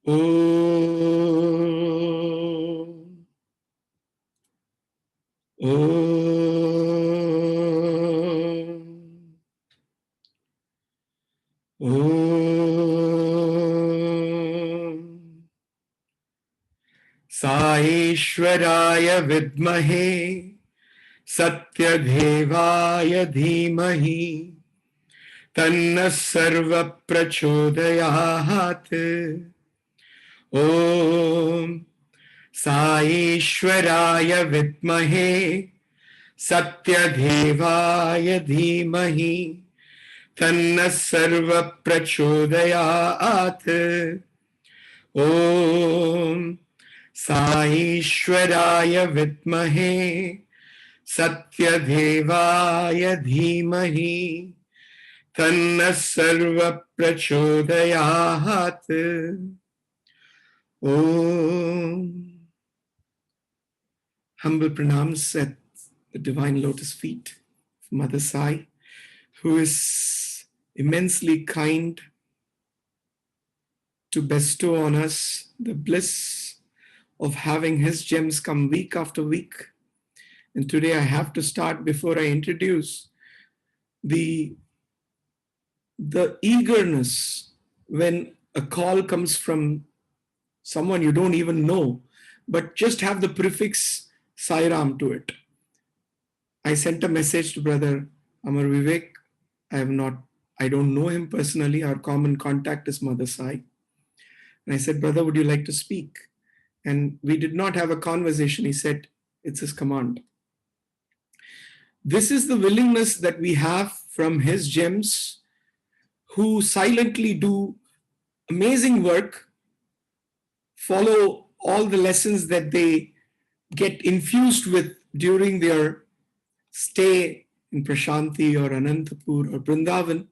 Om. Om. Om. Saishwaraya vidmahe Satyadevaya dhimahi Tanna sarva prachodayat. Om Saishwaraya vidmahe Satyadevaya dhimahi Tanna sarva prachodayat. Om Saishwaraya vidmahe Satyadevaya dhimahi Tanna sarva prachodayat. Om. Humble pranams at the divine lotus feet of Mother Sai, who is immensely kind to bestow on us the bliss of having his gems come week after week. And today I have to start before I introduce the eagerness when a call comes from someone you don't even know, but just have the prefix Sairam to it. I sent a message to Brother Amar Vivek. I don't know him personally. Our common contact is Mother Sai. And I said, brother, would you like to speak? And we did not have a conversation. He said, it's his command. This is the willingness that we have from his gems, who silently do amazing work, follow all the lessons that they get infused with during their stay in Prashanti or Anantapur or Vrindavan,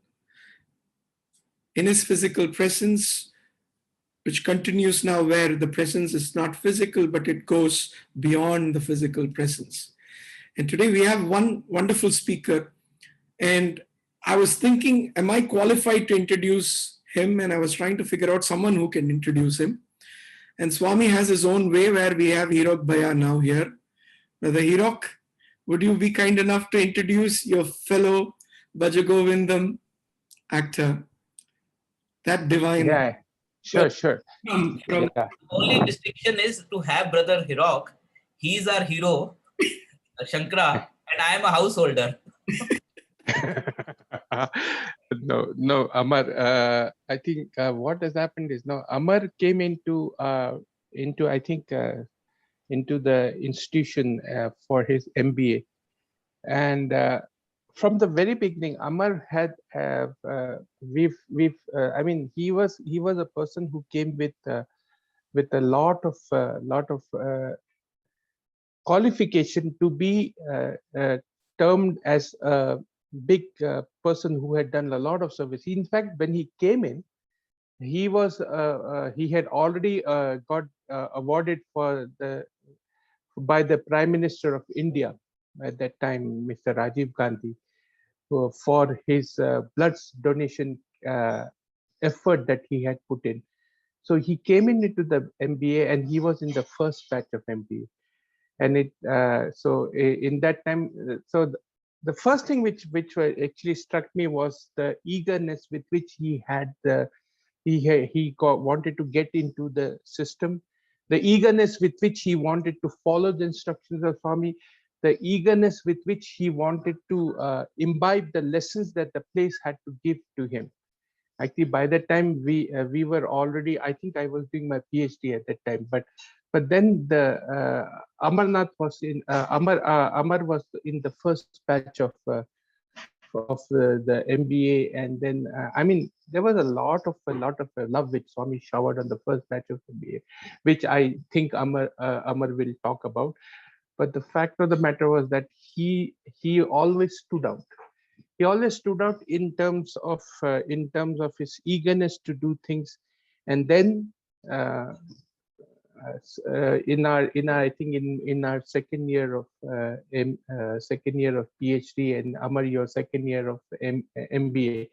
in his physical presence, which continues now where the presence is not physical, but it goes beyond the physical presence. And today we have one wonderful speaker, and I was thinking, am I qualified to introduce him? And I was trying to figure out someone who can introduce him. And Swami has his own way, where we have Hirok Bhaya now here. Brother Hirok, would you be kind enough to introduce your fellow Bhaja Govindam actor? That divine. Yeah, sure. The only distinction is to have Brother Hirok. He is our hero, Shankara, and I am a householder. No, Amar. I think what has happened is now Amar came into I think into the institution for his MBA, and from the very beginning, Amar had I mean, he was a person who came with a lot of qualification to be termed as a big person who had done a lot of service. In fact, when he came in, he had already got awarded by the Prime Minister of India at that time, Mr. Rajiv Gandhi, for his blood donation effort that he had put in. So he came into the MBA, and he was in the first batch of MBA. And in that time, so the first thing which actually struck me was the eagerness with which he had wanted to get into the system, the eagerness with which he wanted to follow the instructions of Swami, the eagerness with which he wanted to imbibe the lessons that the place had to give to him. Actually, by that time we were already, I think I was doing my PhD at that time, but then the Amarnath was in Amar was in the first batch of the MBA, and then I mean, there was a lot of love which Swami showered on the first batch of MBA, which I think Amar will talk about. But the fact of the matter was that he always stood out. He always stood out in terms of his eagerness to do things, and then in our I think in our second year of PhD, and Amar, your second year of MBA,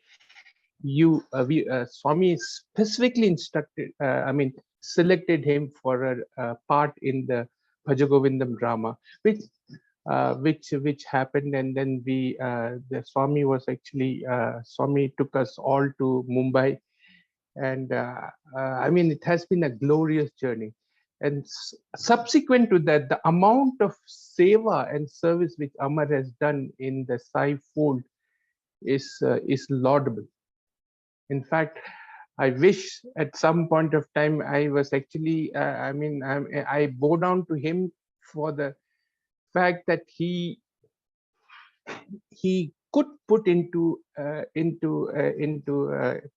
Swami specifically instructed. I mean, selected him for a part in the Bhaja Govindam drama, which happened, and then the Swami was actually Swami took us all to Mumbai, and I mean it has been a glorious journey. And subsequent to that, the amount of seva and service which Amar has done in the Sai fold is laudable. In fact, I wish at some point of time I was actually, I bow down to him for the fact that he could put into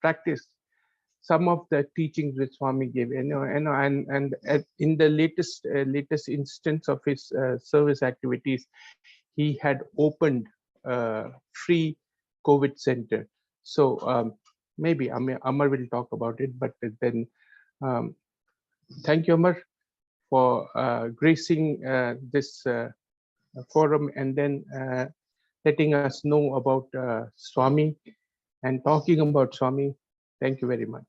practice some of the teachings which Swami gave, and in the latest instance of his service activities, he had opened free COVID center. So maybe Amar will talk about it, but then thank you, Amar, for gracing this forum, and then letting us know about Swami and talking about Swami. Thank you very much.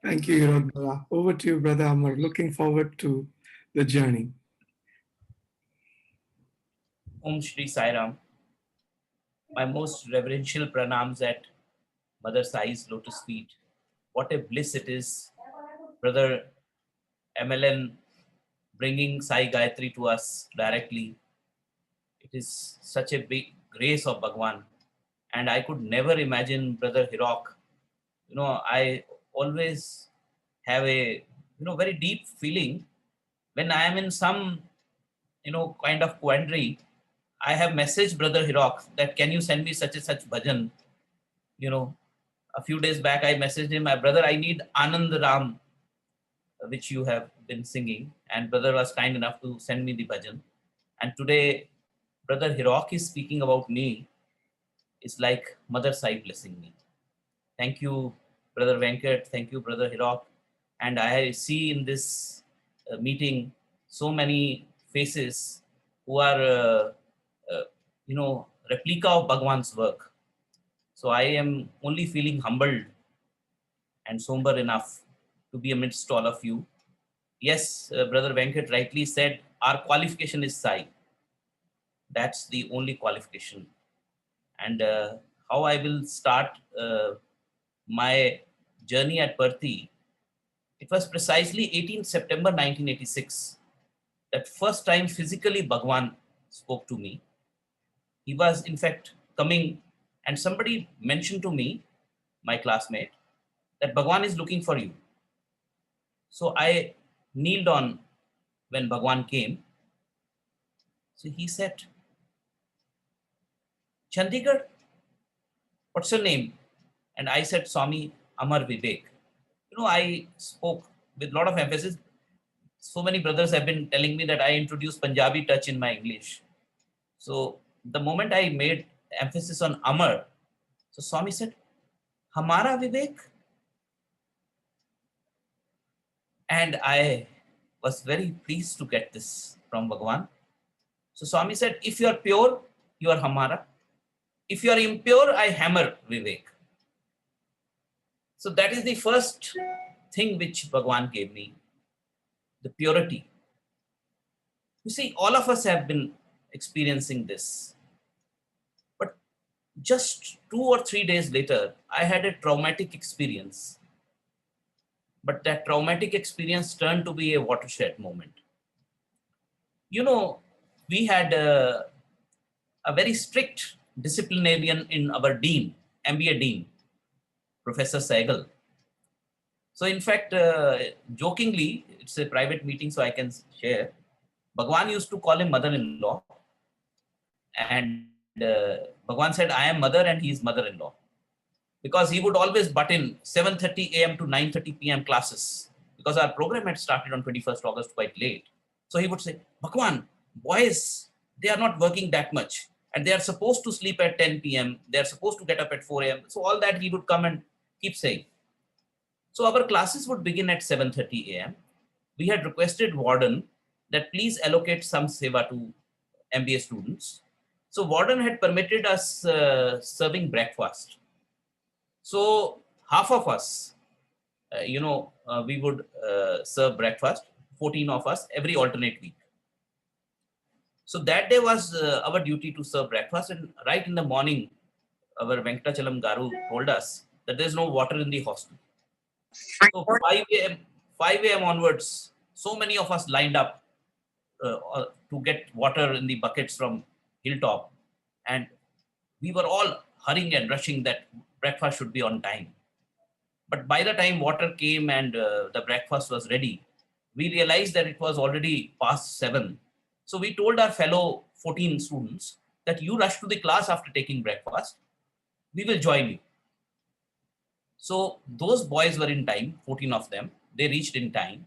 Thank you, Hirok. Over to you, Brother Amar. Looking forward to the journey. Om Shri Sai Ram. My most reverential pranams at Mother Sai's lotus feet. What a bliss it is, Brother MLN, bringing Sai Gayatri to us directly. It is such a big grace of Bhagwan. And I could never imagine Brother Hirok. I always have a, very deep feeling when I am in some, kind of quandary. I have messaged Brother Hirok that can you send me such and such bhajan. A few days back I messaged him, my brother, I need Anand Ram, which you have been singing. And brother was kind enough to send me the bhajan. And today, Brother Hirok is speaking about me. It's like Mother Sai blessing me. Thank you, Brother Venkat. Thank you, Brother Hirok. And I see in this meeting so many faces who are, replica of Bhagwan's work. So I am only feeling humbled and somber enough to be amidst all of you. Yes, Brother Venkat rightly said, our qualification is Sai. That's the only qualification. And how I will start my journey at Perthi, it was precisely 18th September 1986 that first time physically Bhagwan spoke to me. He was in fact coming, and somebody mentioned to me, my classmate, that Bhagwan is looking for you. So I kneeled on when Bhagwan came. So he said, Chandigarh, what's your name? And I said, Swami Amar Vivek. I spoke with a lot of emphasis. So many brothers have been telling me that I introduced Punjabi touch in my English. So the moment I made emphasis on Amar, so Swami said, Hamara Vivek? And I was very pleased to get this from Bhagwan. So Swami said, if you are pure, you are Hamara. If you are impure, I hammer Vivek. So that is the first thing which Bhagwan gave me, the purity. You see, all of us have been experiencing this. But just 2 or 3 days later, I had a traumatic experience. But that traumatic experience turned to be a watershed moment. We had a very strict disciplinarian in our dean, MBA dean, Professor Sehgal. So in fact, jokingly, it's a private meeting, so I can share. Bhagwan used to call him mother-in-law. And Bhagwan said, I am mother and he is mother-in-law. Because he would always butt in 7:30 a.m. to 9:30 p.m. classes. Because our program had started on 21st August quite late. So he would say, Bhagwan, boys, they are not working that much. And they are supposed to sleep at 10 p.m. They are supposed to get up at 4 a.m. So all that he would come and keep saying. So our classes would begin at 7:30 a.m. We had requested warden that please allocate some seva to MBA students. So warden had permitted us serving breakfast. So half of us we would serve breakfast, 14 of us, every alternate week. So that day was our duty to serve breakfast. And right in the morning, our Venkatachalam Garu told us that there's no water in the hostel. So 5 a.m. onwards, so many of us lined up to get water in the buckets from hilltop. And we were all hurrying and rushing that breakfast should be on time. But by the time water came and the breakfast was ready, we realized that it was already past 7. So we told our fellow 14 students that you rush to the class after taking breakfast. We will join you. So those boys were in time, 14 of them. They reached in time.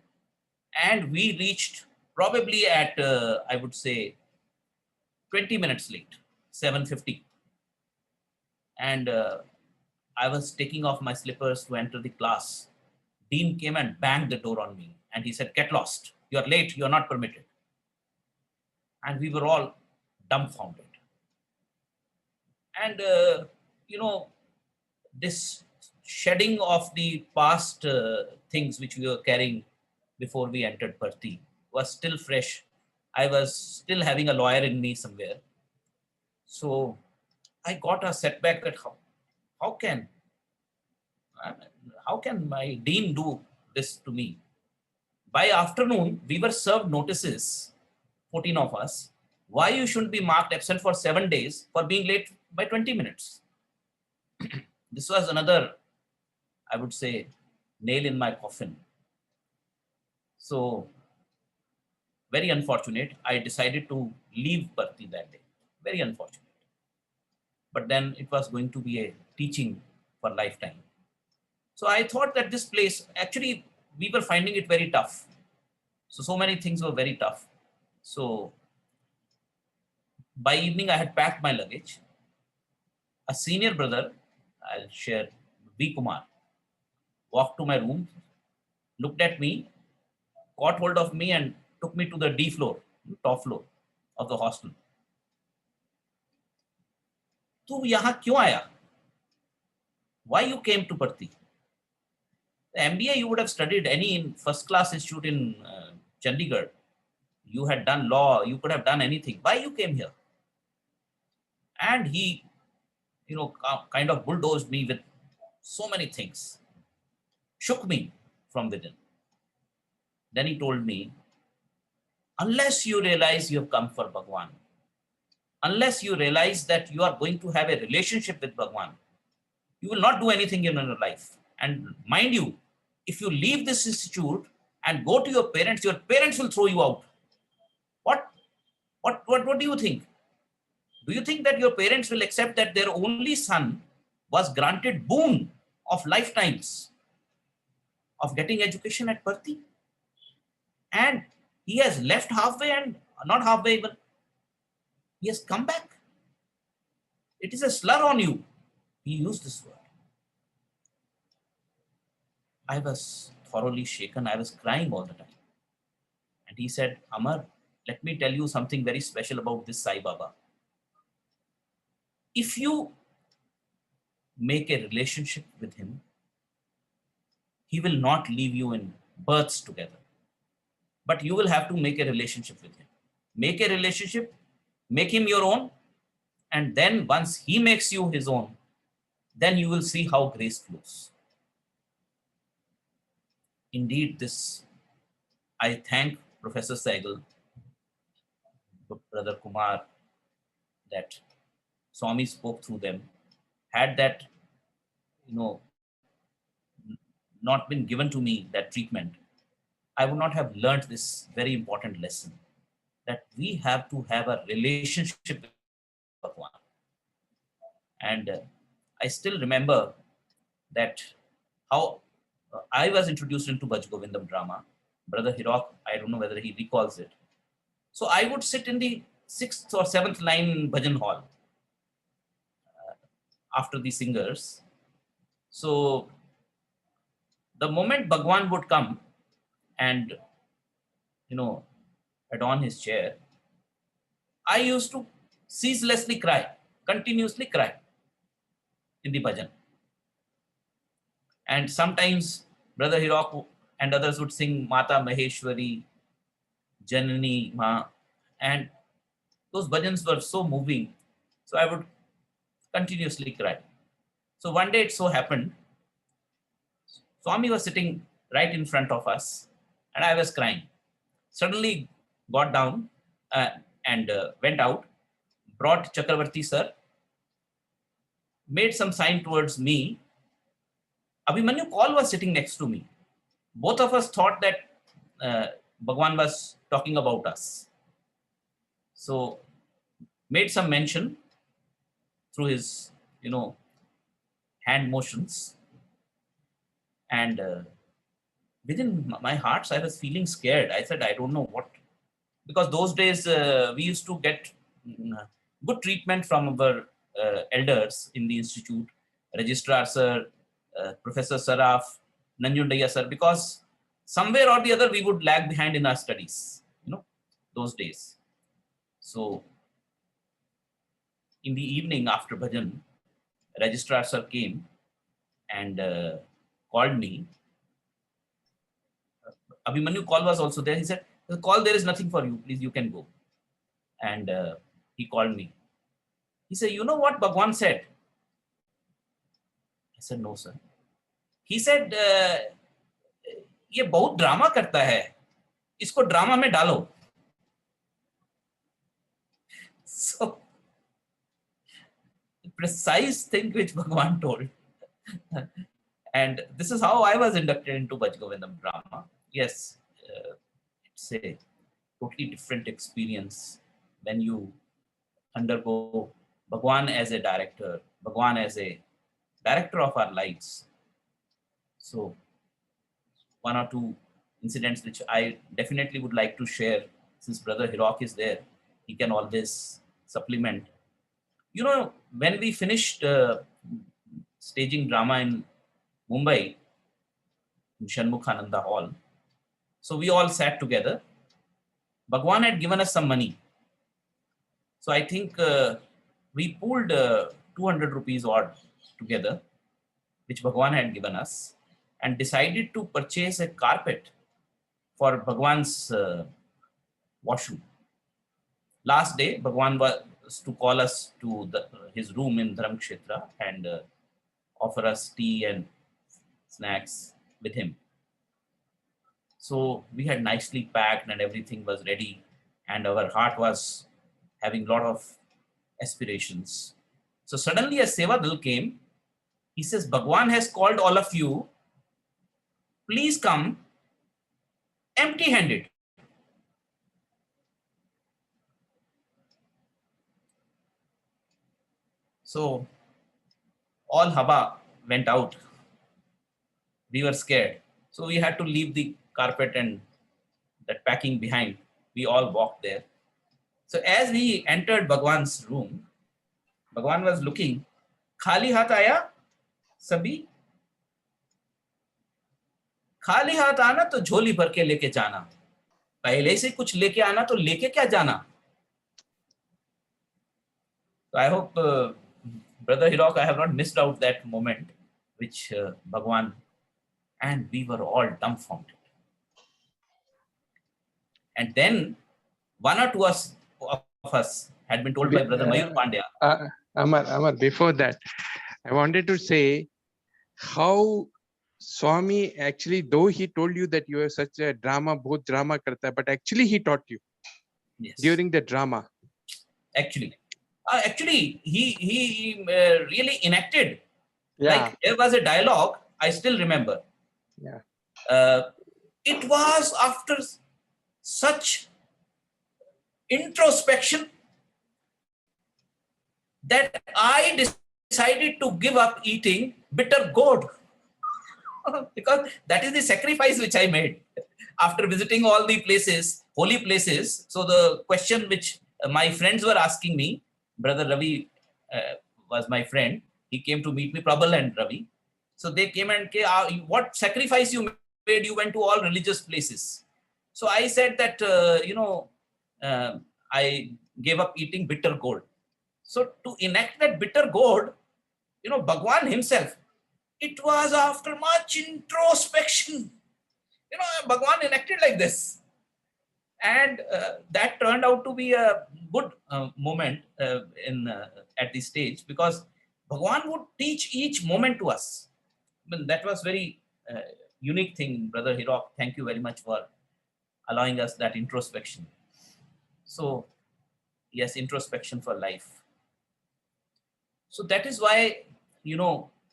And we reached probably at, I would say, 20 minutes late, 7:50. And I was taking off my slippers to enter the class. Dean came and banged the door on me. And he said, "Get lost. You are late. You are not permitted." And we were all dumbfounded. And, this shedding of the past things which we were carrying before we entered Bharti was still fresh. I was still having a lawyer in me somewhere. So I got a setback that how can my dean do this to me? By afternoon, we were served notices, 14 of us, why you shouldn't be marked absent for 7 days for being late by 20 minutes. This was another, I would say, nail in my coffin. So, very unfortunate. I decided to leave Bharti that day. Very unfortunate. But then it was going to be a teaching for lifetime. So I thought that this place, actually, we were finding it very tough. So many things were very tough. So by evening, I had packed my luggage. A senior brother, I'll share, V. Kumar, walked to my room, looked at me, caught hold of me and took me to the D floor, top floor of the hostel. "Tu yahan kyun aaya? Why you came to Bharti? The MBA you would have studied any in first class institute in Chandigarh. You had done law, you could have done anything. Why you came here?" And he, kind of bulldozed me with so many things, shook me from within. Then he told me, "Unless you realize you have come for Bhagwan, unless you realize that you are going to have a relationship with Bhagwan, you will not do anything in your life. And mind you, if you leave this institute and go to your parents will throw you out." What do you think? Do you think that your parents will accept that their only son was granted boon of lifetimes of getting education at Bharti? And he has left halfway, and not halfway, but he has come back. It is a slur on you. He used this word. I was thoroughly shaken. I was crying all the time. And he said, "Amar, let me tell you something very special about this Sai Baba. If you make a relationship with him, he will not leave you in births together. But you will have to make a relationship with him. Make a relationship, make him your own, and then once he makes you his own, then you will see how grace flows." Indeed, I thank Professor Sehgal, Brother Kumar, that Swami spoke through them. Had that, not been given to me, that treatment, I would not have learned this very important lesson, that we have to have a relationship with Bhagwan. And I still remember that how I was introduced into Bhaja Govindam drama. Brother Hirok, I don't know whether he recalls it. So I would sit in the 6th or 7th line bhajan hall after the singers. So the moment Bhagwan would come and, adorn his chair, I used to ceaselessly cry, continuously cry in the bhajan. And sometimes Brother Hirok and others would sing Mata Maheshwari, Janani Ma, and those bhajans were so moving. So I would continuously cry. So one day it so happened, Swami was sitting right in front of us, and I was crying. Suddenly got down and went out, brought Chakravarti sir, made some sign towards me. Abhimanyu Kaul was sitting next to me. Both of us thought that Bhagwan was talking about us. So made some mention through his, hand motions. And within my heart, I was feeling scared. I said, I don't know what. Because those days we used to get good treatment from our elders in the institute, Registrar sir, Professor Saraf, Nanjundaya sir, because somewhere or the other we would lag behind in our studies, those days. So in the evening after bhajan, Registrar sir came and called me. Abhimanyu Kaul was also there. He said, Kaul, there is nothing for you. Please, you can go. And he called me. He said, you know what Bhagwan said? I said, no, sir. He said, ये बहुत drama करता है, इसको drama में डालो. So, the precise thing which Bhagwan told. And this is how I was inducted into Bhaja Govindam drama. Yes, it's a totally different experience when you undergo Bhagwan as a director, Bhagwan as a director of our lives. So, one or two incidents which I definitely would like to share, since Brother Hirok is there, he can always supplement. When we finished staging drama in Mumbai, in Shanmukhananda Hall, so we all sat together. Bhagwan had given us some money. So I think we pooled 200 rupees odd together, which Bhagwan had given us, and decided to purchase a carpet for Bhagwan's washroom. Last day, Bhagwan was to call us to his room in Dharamkshetra and offer us tea and snacks with him. So we had nicely packed and everything was ready, and our heart was having a lot of aspirations. So suddenly a Sevadal came. He says, Bhagwan has called all of you. Please come empty-handed. So all Haba went out. We were scared. So we had to leave the carpet and that packing behind. We all walked there. So as we entered Bhagwan's room, Bhagwan was looking, Khali hath aaya, sabhi. खाली हाथ आना तो झोली भर के लेके जाना, पहले से कुछ लेके आना तो लेके क्या जाना. So I hope Brother Hirok, I have not missed out that moment which Bhagwan, and we were all dumbfounded. And then one or two of us had been told by Brother Mayur Pandya. Amar, before that, I wanted to say how Swami actually, though he told you that you are such a drama, both drama karta hai, but actually he taught you during the drama. Actually, he really enacted. Yeah. Like there was a dialogue, I still remember. Yeah. It was after such introspection that I decided to give up eating bitter gourd. Because that is the sacrifice which I made after visiting all the places, holy places. So the question which my friends were asking me, Brother Ravi was my friend. He came to meet me, Prabal and Ravi. So they came and what sacrifice you made? You went to all religious places. So I said that, I gave up eating bitter gourd. So to enact that bitter gourd, Bhagwan himself, It was after much introspection. Bhagwan enacted like this. And that turned out to be a good moment at this stage, because Bhagwan would teach each moment to us. I mean, that was very unique thing, Brother Hirok. Thank you very much for allowing us that introspection. So, yes, introspection for life. So that is why,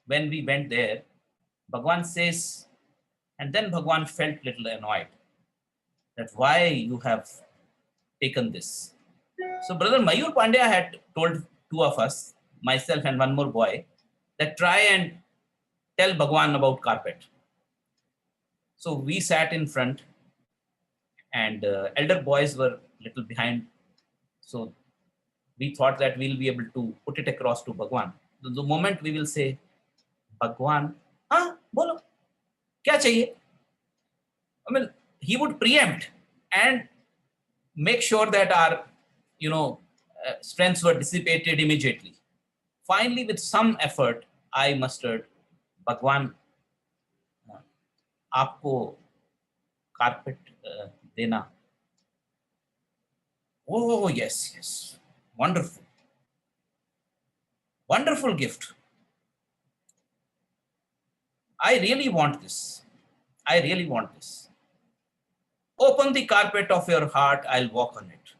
when we went there, Bhagwan says, and then Bhagwan felt little annoyed that why you have taken this. So Brother Mayur Pandya had told two of us, myself and one more boy, that try and tell Bhagwan about carpet. So we sat in front, and elder boys were little behind. So we thought that we'll be able to put it across to Bhagwan. The moment we will say, Bhagwan, bolo, kya chahiye? I mean, he would preempt and make sure that our, strengths were dissipated immediately. Finally, with some effort, I mustered, Bhagwan, aapko carpet dena. Oh, yes. Wonderful. Wonderful gift. I really want this. Open the carpet of your heart, I'll walk on it.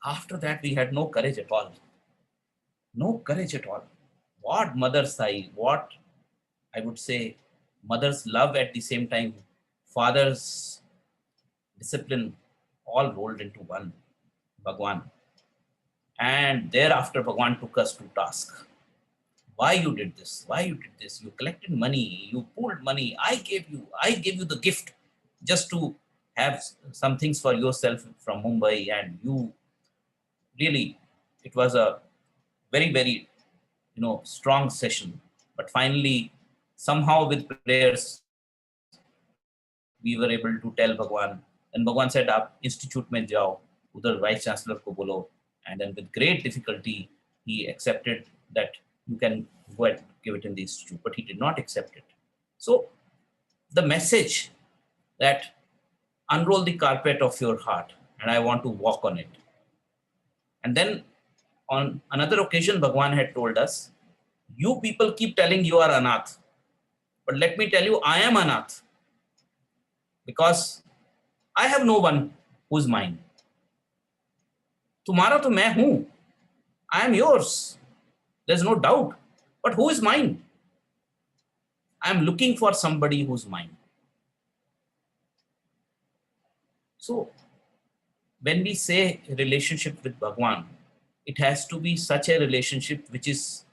After that, we had no courage at all. What mother's eye, what I would say, mother's love at the same time, father's discipline, all rolled into one, Bhagwan. And thereafter, Bhagwan took us to task. Why you did this? You collected money, you pooled money. I gave you the gift just to have some things for yourself from Mumbai, and you really, it was a very, very, strong session. But finally, somehow with prayers, we were able to tell Bhagwan. And Bhagwan said, "Aap institute mein jao, udhar vice chancellor ko bolo." And then with great difficulty, he accepted that you can go and give it in the institute, but he did not accept it. So the message that unroll the carpet of your heart, and I want to walk on it. And then on another occasion, Bhagwan had told us, you people keep telling you are anath, but let me tell you, I am anath, because I have no one who's mine. Tumhara to main hu. I am yours. There's no doubt. But who is mine? I am looking for somebody who's mine. So when we say relationship with Bhagwan, it has to be such a relationship which is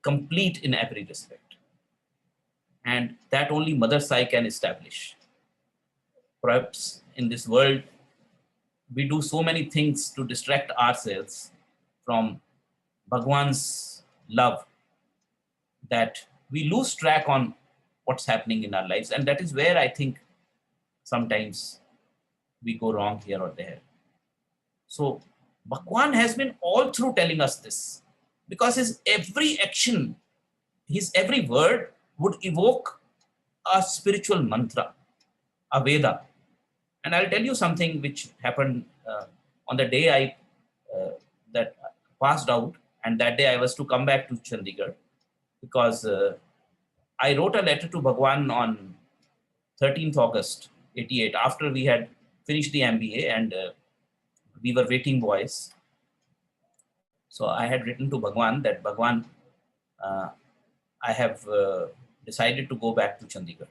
complete in every respect. And that only Mother Sai can establish. Perhaps in this world, we do so many things to distract ourselves from Bhagwan's love that we lose track on what's happening in our lives. And that is where I think sometimes we go wrong here or there. So Bhagwan has been all through telling us this, because his every action, his every word would evoke a spiritual mantra, a Veda. And I'll tell you something which happened on the day I that passed out, and that day I was to come back to Chandigarh, because I wrote a letter to Bhagwan on 13th August 88, after we had finished the MBA and we were waiting boys. So I had written to Bhagwan that, Bhagwan, I have decided to go back to Chandigarh.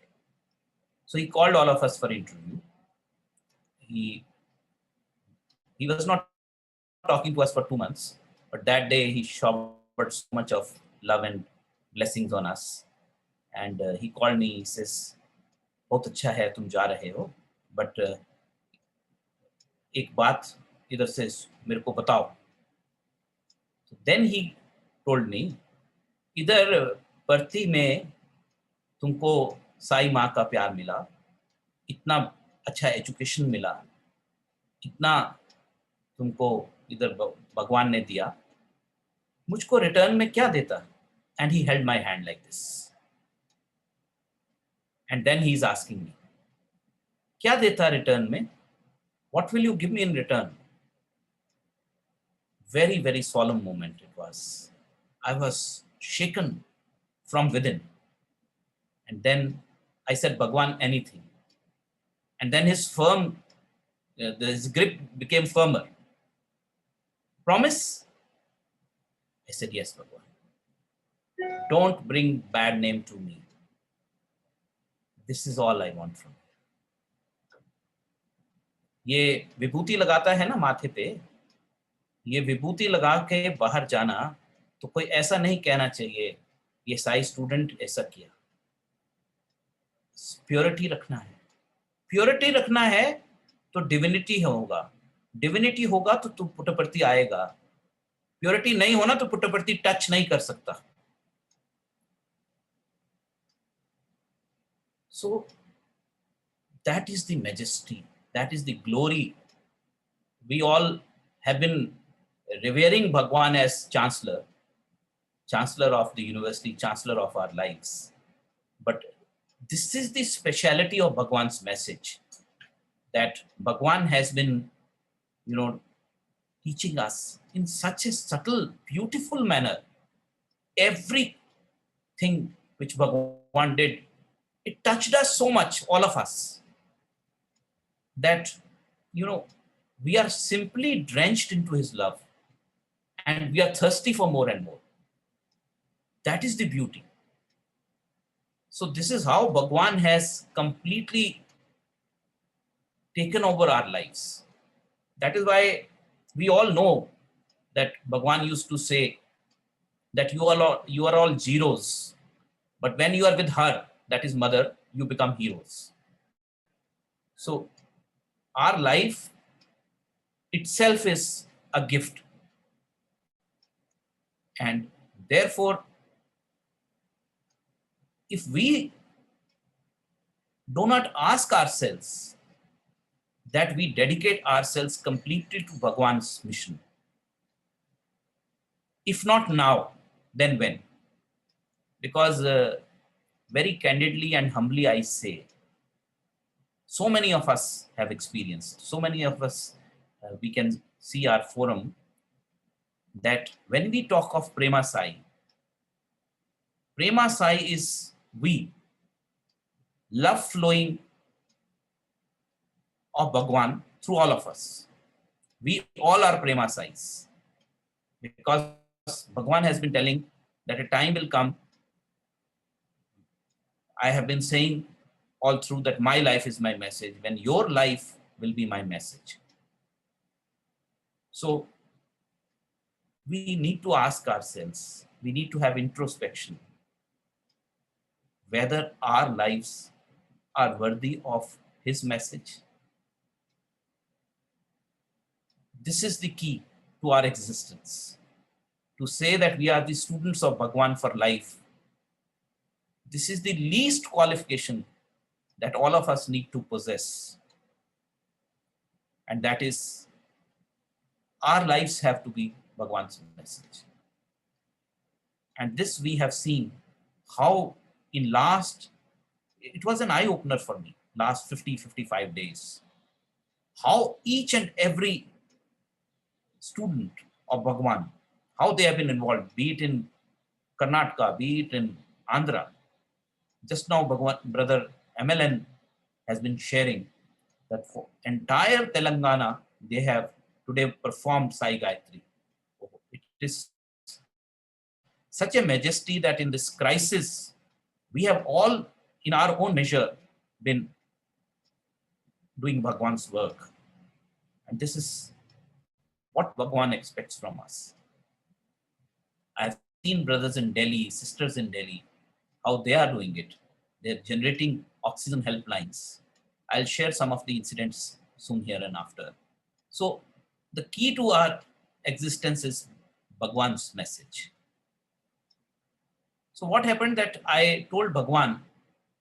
So he called all of us for interview. He was not talking to us for 2 months, but that day he showered so much of love and blessings on us. And he called me, he says, "Bahut acha hai tum ja rahe ho, but ek baat idhar se mere ko batao." So then he told me, "Idhar Parthi mein tumko Sai माँ का प्यार मिला, इतना अच्छा education मिला, इतना तुमको इधर भगवान ने दिया, मुझको रिटर्न में क्या देता? And he held my hand like this. And then he is asking me, क्या देता रिटर्न में? What will you give me in return? Very, very solemn moment it was. I was shaken from within. And then I said, Bhagwan, anything. And then his his grip became firmer. Promise? I said, yes, Bhagwan. Don't bring bad name to me. This is all I want from you. ये विभूति लगाता है ना माथे पे, ये विभूति लगा के बाहर जाना, तो कोई ऐसा नहीं कहना चाहिए ये साई स्टूडेंट ऐसा किया. प्योरिटी रखना है. प्योरिटी रखना है तो डिविनिटी होगा. डिविनिटी होगा तो पुट्टपर्ती आएगा. प्योरिटी नहीं होना तो पुट्टपर्ती टच नहीं कर सकता. So that is the majesty, that is the glory. We all have been revering Bhagwan as chancellor of the university, chancellor of our lives. But this is the speciality of Bhagwan's message, that Bhagwan has been, teaching us in such a subtle, beautiful manner. Everything which Bhagwan did, it touched us so much, all of us, that, we are simply drenched into his love and we are thirsty for more and more. That is the beauty. So this is how Bhagwan has completely taken over our lives. That is why we all know that Bhagwan used to say that you are all zeros, but when you are with her, that is mother, you become heroes. So our life itself is a gift. And therefore, if we do not ask ourselves that we dedicate ourselves completely to Bhagwan's mission, if not now, then when? Because very candidly and humbly I say, so many of us have experienced, so many of us, we can see our forum, that when we talk of Prema Sai is we, love flowing of Bhagwan through all of us. We all are Prema Sais, because Bhagwan has been telling that a time will come. I have been saying all through that my life is my message, when your life will be my message. So we need to ask ourselves, we need to have introspection, whether our lives are worthy of his message. This is the key to our existence. To say that we are the students of Bhagwan for life, this is the least qualification that all of us need to possess. And that is, our lives have to be Bhagwan's message. And this we have seen how it was an eye-opener for me, last 55 days, how each and every student of Bhagwan, how they have been involved, be it in Karnataka, be it in Andhra. Just now, Brother MLN has been sharing that for entire Telangana, they have today performed Sai Gayatri. It is such a majesty that in this crisis, we have all, in our own measure, been doing Bhagwan's work. And this is what Bhagwan expects from us. I've seen brothers in Delhi, sisters in Delhi, how they are doing it. They're generating oxygen helplines. I'll share some of the incidents soon here and after. So the key to our existence is Bhagwan's message. So what happened that I told Bhagwan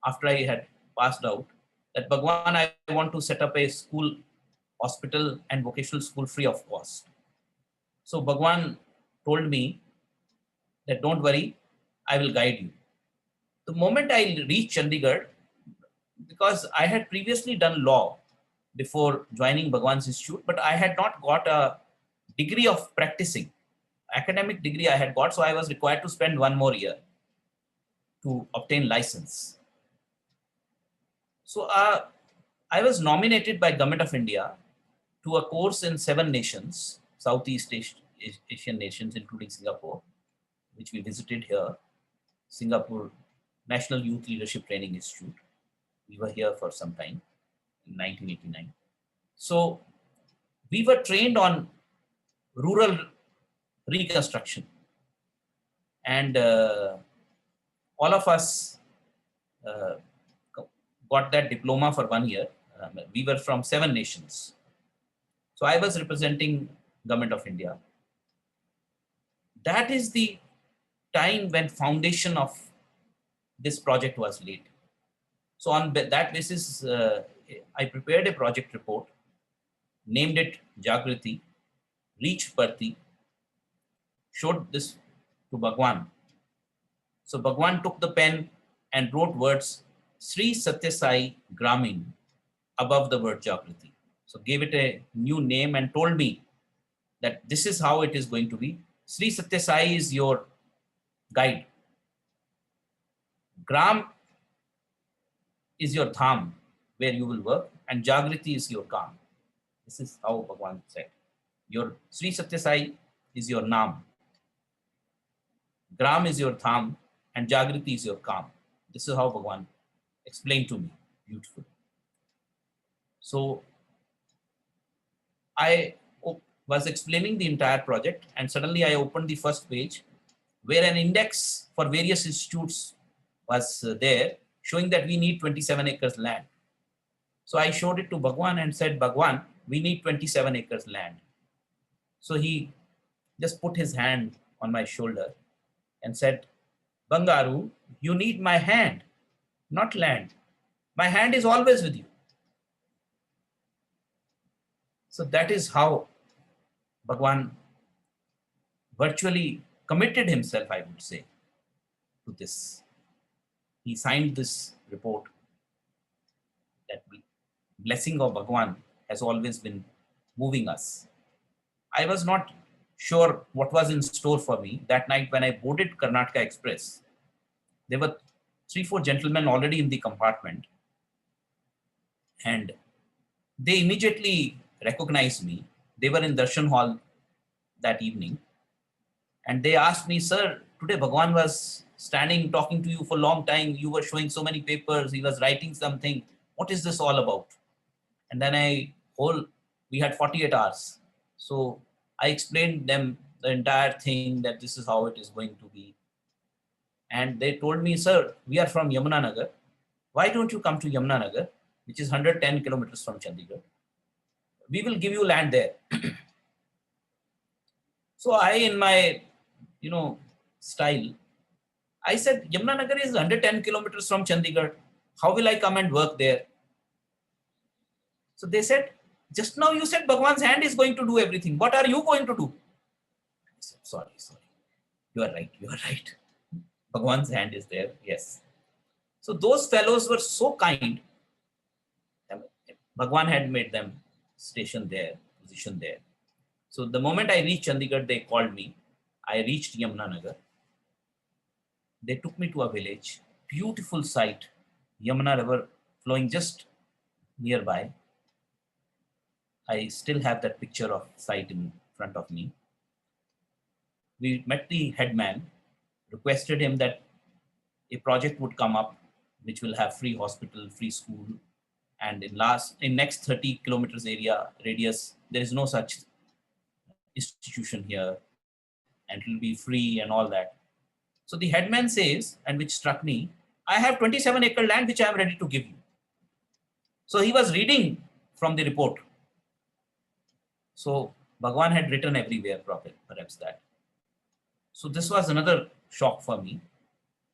after I had passed out that Bhagwan, I want to set up a school, hospital and vocational school free of cost. So Bhagwan told me that don't worry, I will guide you. The moment I reached Chandigarh, because I had previously done law before joining Bhagwan's Institute, but I had not got a degree of practicing. Academic degree I had got, so I was required to spend 1 more year to obtain license. So I was nominated by Government of India to a course in 7 nations, Southeast Asian nations, including Singapore, which we visited here, Singapore National Youth Leadership Training Institute. We were here for some time in 1989. So we were trained on rural reconstruction, and all of us got that diploma for 1 year. We were from 7 nations. So I was representing Government of India. That is the time when foundation of this project was laid. So on that basis, I prepared a project report, named it Jagriti, reached Parthi, showed this to Bhagwan. So Bhagwan took the pen and wrote words Sri Satya Sai Gramin above the word Jagriti. So gave it a new name and told me that this is how it is going to be. Sri Satya Sai is your guide. Gram is your dham where you will work, and Jagriti is your kam. This is how Bhagwan said. Your Sri Satya Sai is your naam. Gram is your dham, and Jagriti is your kam. This is how Bhagwan explained to me. Beautiful. So I was explaining the entire project, and suddenly I opened the first page where an index for various institutes was there, showing that we need 27 acres land. So I showed it to Bhagwan and said, Bhagwan, we need 27 acres land. So he just put his hand on my shoulder and said, Bangaru, you need my hand, not land. My hand is always with you. So that is how Bhagwan virtually committed himself, I would say, to this. He signed this report. That blessing of Bhagwan has always been moving us. I was not sure what was in store for me. That night when I boarded Karnataka Express, there were 3-4 gentlemen already in the compartment, and they immediately recognized me. They were in Darshan Hall that evening, and they asked me, sir, today Bhagwan was standing talking to you for a long time. You were showing so many papers. He was writing something. What is this all about? And then we had 48 hours. So I explained them the entire thing, that this is how it is going to be. And they told me, sir, we are from Yamunanagar. Why don't you come to Yamunanagar, which is 110 kilometers from Chandigarh? We will give you land there. So I, in my, style, I said, Yamunanagar is 110 kilometers from Chandigarh. How will I come and work there? So they said, just now you said Bhagwan's hand is going to do everything. What are you going to do? I said, sorry. You are right. Bhagwan's hand is there, yes. So those fellows were so kind. Bhagwan had made them station there, position there. So the moment I reached Chandigarh, they called me. I reached Yamunanagar. They took me to a village, beautiful sight, Yamuna River flowing just nearby. I still have that picture of sight in front of me. We met the headman, requested him that a project would come up which will have free hospital, free school, and in next 30 kilometers area radius, there is no such institution here, and it will be free and all that. So the headman says, and which struck me, I have 27-acre land which I am ready to give you. So he was reading from the report. So Bhagwan had written everywhere, perhaps that. So this was another shock for me.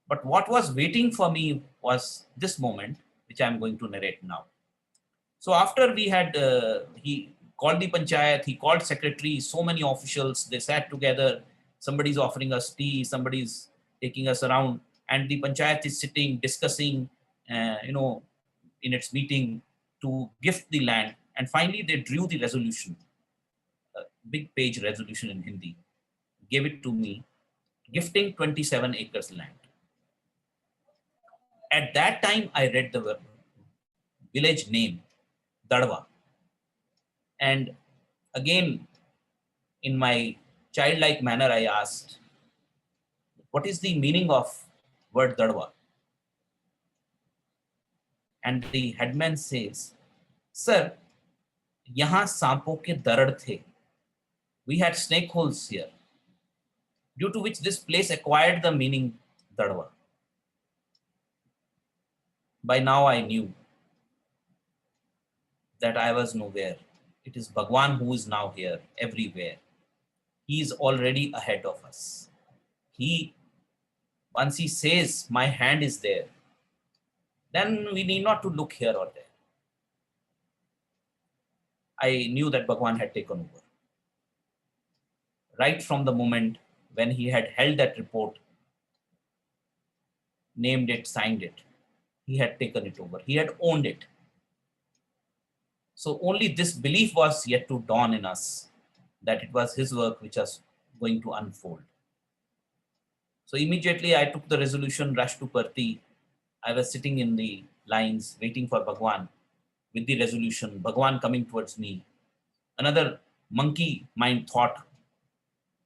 But what was waiting for me was this moment, which I am going to narrate now. So after we had, he called the panchayat, he called secretary, so many officials, they sat together, somebody's offering us tea, somebody's taking us around, and the panchayat is sitting, discussing, in its meeting to gift the land. And finally, they drew the resolution, a big page resolution in Hindi, gave it to me, gifting 27 acres land. At that time, I read the village name, Dadwa. And again, in my childlike manner, I asked, what is the meaning of word Dadwa? And the headman says, sir, yahan सांपों के दरड़ थे. We had snake holes here, due to which this place acquired the meaning Dadwa. By now I knew that I was nowhere. It is Bhagwan who is now here, everywhere. He is already ahead of us. Once he says, my hand is there, then we need not to look here or there. I knew that Bhagwan had taken over. Right from the moment when he had held that report, named it, signed it, he had taken it over. He had owned it. So only this belief was yet to dawn in us that it was his work which was going to unfold. So immediately I took the resolution, rushed to Parthi. I was sitting in the lines waiting for Bhagwan with the resolution, Bhagwan coming towards me. Another monkey mind thought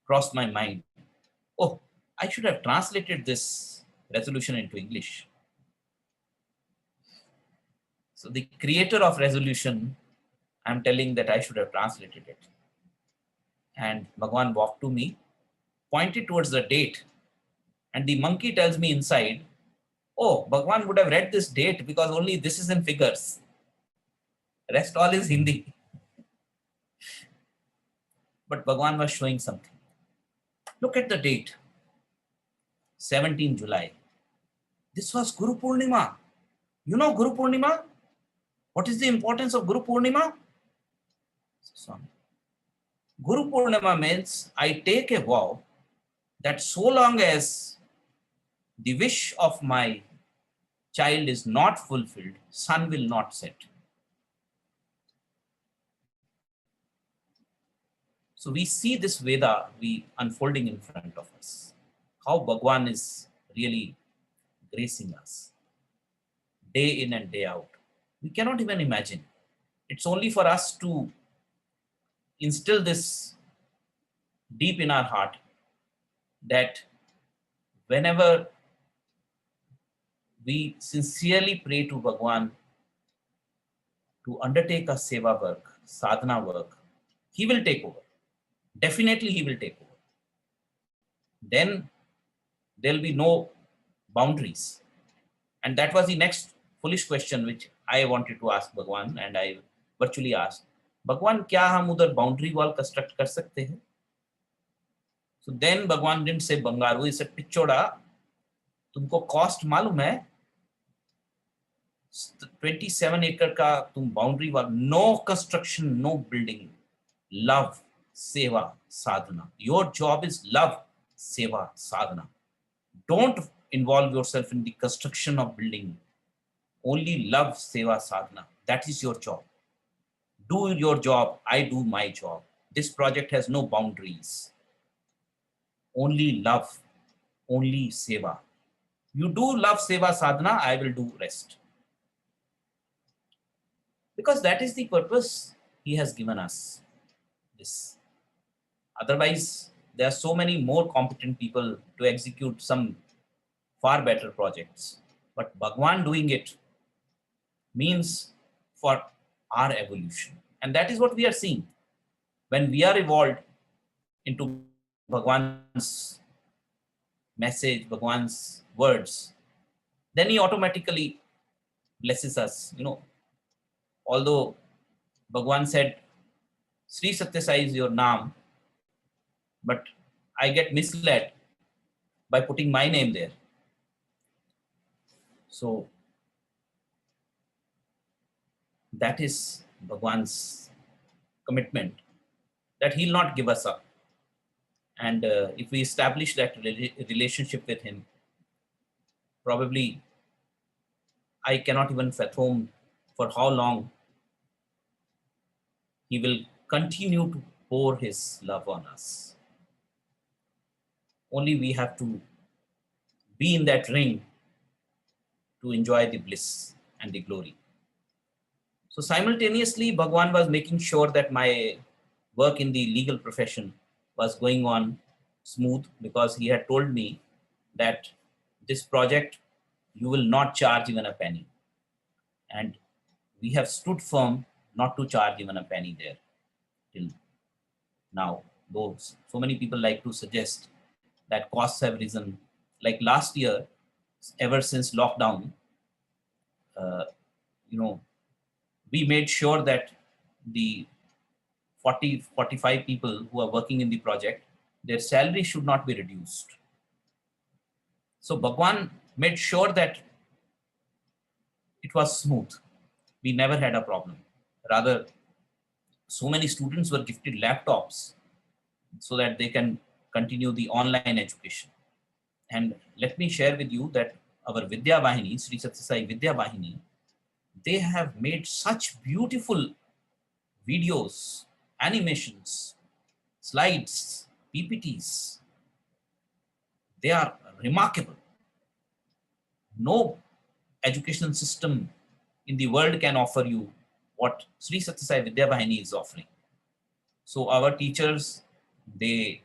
crossed my mind. Oh, I should have translated this resolution into English. So the creator of resolution, I'm telling that I should have translated it. And Bhagwan walked to me, pointed towards the date, and the monkey tells me inside, oh, Bhagwan would have read this date because only this is in figures. Rest all is Hindi. But Bhagwan was showing something. Look at the date, 17 July. This was Guru Purnima. You know Guru Purnima? What is the importance of Guru Purnima? Swami. Guru Purnima means I take a vow that so long as the wish of my child is not fulfilled, sun will not set. So we see this Veda unfolding in front of us. How Bhagwan is really gracing us day in and day out. We cannot even imagine. It's only for us to instill this deep in our heart that whenever we sincerely pray to Bhagwan to undertake a seva work, sadhana work, he will take over. Definitely he will take over. Then there will be no boundaries. And that was the next foolish question which I wanted to ask Bhagwan, and I virtually asked, Bhagwan, क्या हम उधर boundary wall construct कर सकते हैं? So then Bhagwan didn't say Bangaru, he said, पिछोड़ा, तुमको cost मालूम है? 27 acre का तुम boundary wall, no construction, no building, love, seva, sadhana. Your job is love, seva, sadhana. Don't involve yourself in the construction of building. Only love, seva, sadhana. That is your job. Do your job, I do my job. This project has no boundaries. Only love, only seva. You do love, seva, sadhana, I will do rest. Because that is the purpose he has given us. This. Otherwise, there are so many more competent people to execute some far better projects. But Bhagwan doing it means for our evolution. And that is what we are seeing. When we are evolved into Bhagwan's message, Bhagwan's words, then he automatically blesses us. Although Bhagwan said, Sri Satya Sai is your naam, but I get misled by putting my name there. So that is Bhagwan's commitment, that he'll not give us up. And if we establish that relationship with him, probably I cannot even fathom for how long he will continue to pour his love on us. Only we have to be in that ring to enjoy the bliss and the glory. So simultaneously, Bhagwan was making sure that my work in the legal profession was going on smooth, because he had told me that this project, you will not charge even a penny. And we have stood firm not to charge even a penny there till now. Though so many people like to suggest that costs have risen. Like last year, ever since lockdown, uh, you know, we made sure that the 45 people who are working in the project, their salary should not be reduced. So Bhagwan made sure that it was smooth. We never had a problem. Rather, so many students were gifted laptops so that they can continue the online education. And let me share with you that our Vidya Vahini, Sri Sathya Sai Vidya Vahini, they have made such beautiful videos, animations, slides, PPTs. They are remarkable. No educational system in the world can offer you what Sri Sathya Sai Vidya Vahini is offering. So our teachers, they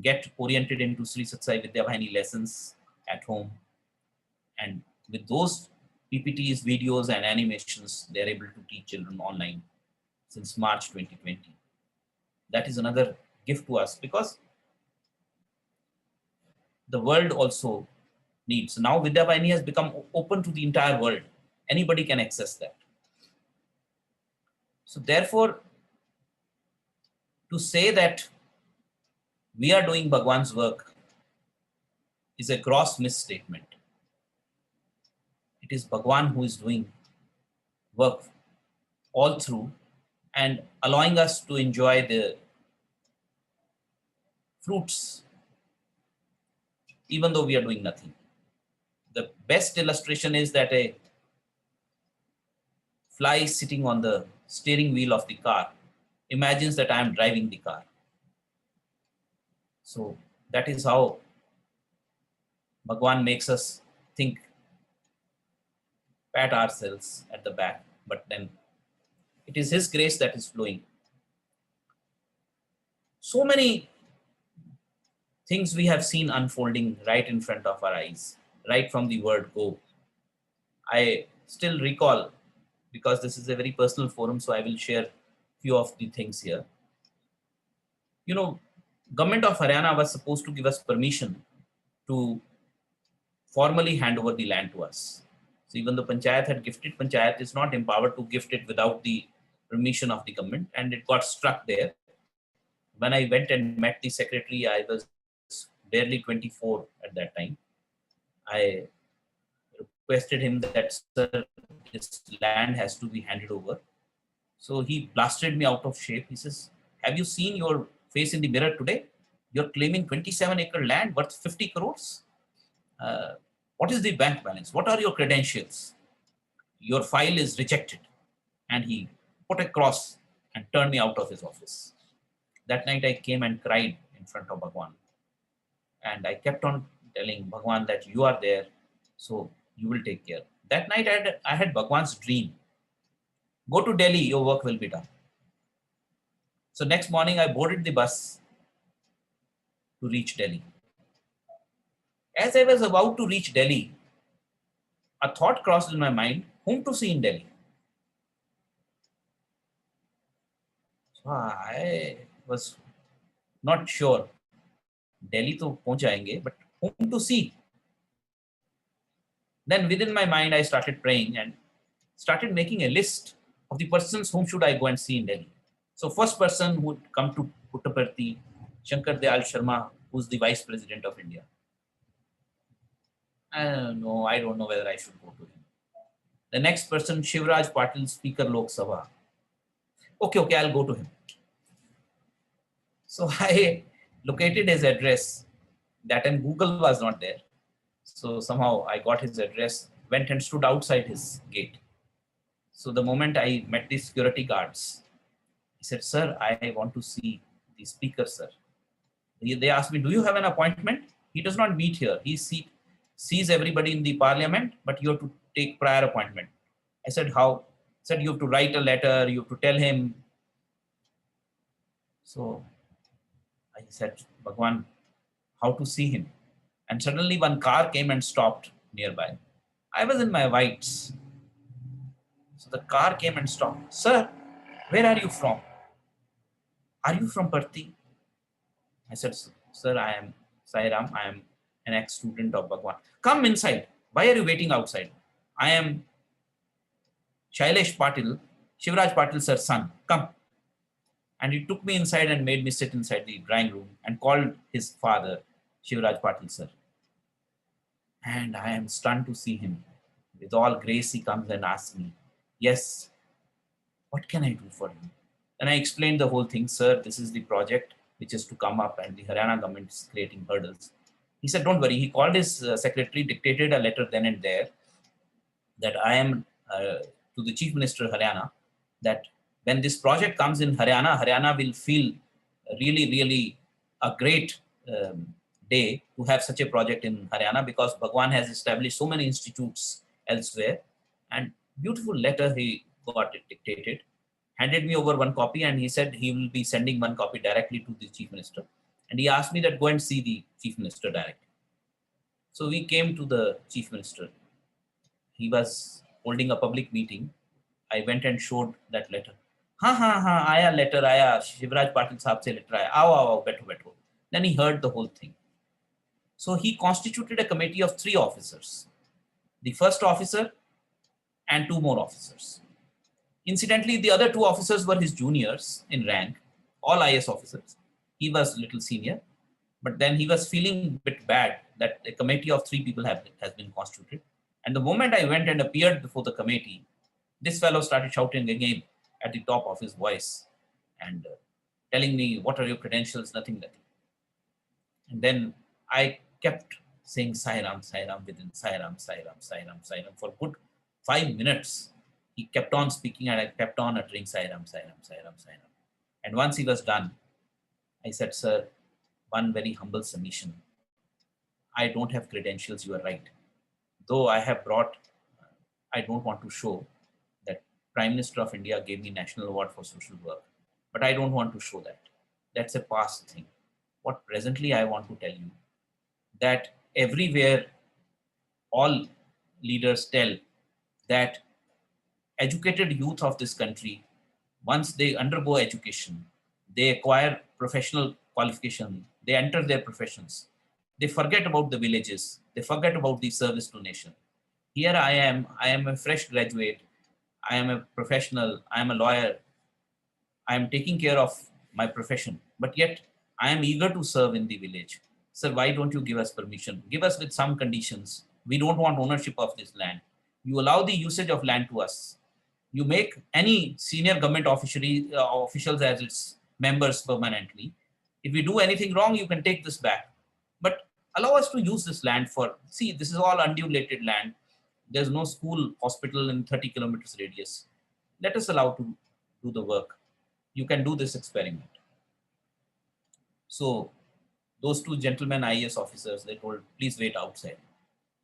get oriented into Sri Sathya Sai Vidya Vahini lessons at home. And with those PPTs, videos and animations, they are able to teach children online since March 2020. That is another gift to us, because the world also needs. Now Vidya Vahini has become open to the entire world. Anybody can access that. So therefore, to say that we are doing Bhagwan's work is a gross misstatement. It is Bhagwan who is doing work all through and allowing us to enjoy the fruits, even though we are doing nothing. The best illustration is that a fly sitting on the steering wheel of the car imagines that I am driving the car. So that is how Bhagwan makes us think, pat ourselves at the back, but then it is his grace that is flowing. So many things we have seen unfolding right in front of our eyes, right from the word go. I still recall, because this is a very personal forum, so I will share few of the things here. You know, government of Haryana was supposed to give us permission to formally hand over the land to us. So even though Panchayat had gifted, Panchayat is not empowered to gift it without the permission of the government, and it got stuck there. When I went and met the secretary, I was barely 24 at that time. I requested him that, sir, this land has to be handed over. So he blasted me out of shape. He says, have you seen your face in the mirror today? You're claiming 27-acre land worth 50 crores. What is the bank balance? What are your credentials? Your file is rejected. And he put a cross and turned me out of his office. That night I came and cried in front of Bhagwan. And I kept on telling Bhagwan that you are there, so you will take care. That night I had Bhagwan's dream. Go to Delhi, your work will be done. So next morning I boarded the bus to reach Delhi. As I was about to reach Delhi, a thought crossed in my mind, whom to see in Delhi? So I was not sure. Delhi to pahunch jayenge, but whom to see? Then within my mind, I started praying and started making a list of the persons whom should I go and see in Delhi. So first person who would come to Puttaparthi, Shankar Dayal Sharma, who's the Vice President of India. I don't know whether I should go to him. The next person, Shivraj Patil, Speaker Lok Sabha. Okay, I'll go to him. So I located his address. That time Google was not there. So somehow I got his address, went and stood outside his gate. So the moment I met the security guards, he said, "Sir, I want to see the speaker, sir." They asked me, "Do you have an appointment?" He does not meet here. Sees everybody in the parliament, but you have to take prior appointment. I said, "How?" He said, "You have to write a letter, you have to tell him." So I said, "Bhagwan, how to see him?" And suddenly one car came and stopped nearby. I was in my whites. So the car came and stopped. "Sir, where are you from? Are you from Parthi?" I said, "Sir, I am Sairam. I am an ex-student of Bhagwan." "Come inside. Why are you waiting outside? I am Shailesh Patil, Shivraj Patil sir's son. Come." And he took me inside and made me sit inside the drawing room and called his father, Shivraj Patil sir. And I am stunned to see him. With all grace, he comes and asks me, "Yes, what can I do for you?" And I explained the whole thing. "Sir, this is the project which is to come up and the Haryana government is creating hurdles." He said, "Don't worry." He called his secretary, dictated a letter then and there that I am to the Chief Minister Haryana, that when this project comes in Haryana, Haryana will feel really, really a great day to have such a project in Haryana, because Bhagwan has established so many institutes elsewhere. And beautiful letter he got it dictated, handed me over one copy, and he said he will be sending one copy directly to the Chief Minister. And he asked me that go and see the Chief Minister directly. So we came to the Chief Minister. He was holding a public meeting. I went and showed that letter. "हाँ, आया letter, आया, शिवराज पाटिल साहब से letter आया, आओ, बैठो." Then he heard the whole thing. So he constituted a committee of 3 officers. The first officer and 2 more officers. Incidentally, the other 2 officers were his juniors in rank, all IS officers. He was a little senior, but then he was feeling a bit bad that a committee of 3 people has been constituted. And the moment I went and appeared before the committee, this fellow started shouting again at the top of his voice and telling me, "What are your credentials?" Nothing. And then I kept saying Sairam, Sairam within Sairam, Sairam, Sairam, Sairam for good 5 minutes. He kept on speaking and I kept on uttering Sairam, Sairam, Sairam, Sairam. And once he was done, I said, "Sir, one very humble submission. I don't have credentials, you are right. Though I have brought, I don't want to show that Prime Minister of India gave me National Award for Social Work. But I don't want to show that. That's a past thing. What presently I want to tell you, that everywhere all leaders tell that educated youth of this country, once they undergo education, they acquire professional qualification, they enter their professions, they forget about the villages, they forget about the service to nation. Here I am a fresh graduate, I am a professional, I am a lawyer, I am taking care of my profession, but yet I am eager to serve in the village. Sir, why don't you give us permission? Give us with some conditions. We don't want ownership of this land. You allow the usage of land to us. You make any senior government officials as its members permanently. If we do anything wrong, you can take this back. But allow us to use this land for, see, this is all undulated land. There's no school, hospital in 30 kilometers radius. Let us allow to do the work. You can do this experiment." So those 2 gentlemen IAS officers, they told, "Please wait outside."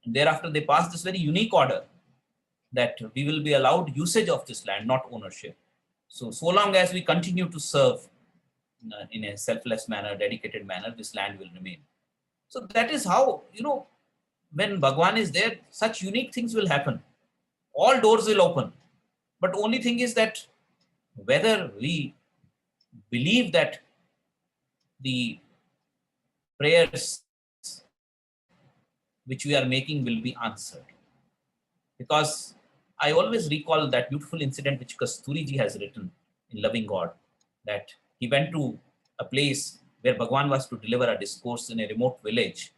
And thereafter they passed this very unique order that we will be allowed usage of this land, not ownership. So long as we continue to serve in a selfless manner, dedicated manner, this land will remain. So that is how, when Bhagwan is there, such unique things will happen. All doors will open. But only thing is that whether we believe that the prayers which we are making will be answered. Because I always recall that beautiful incident which Kasturi ji has written in Loving God, that he went to a place where Bhagwan was to deliver a discourse in a remote village.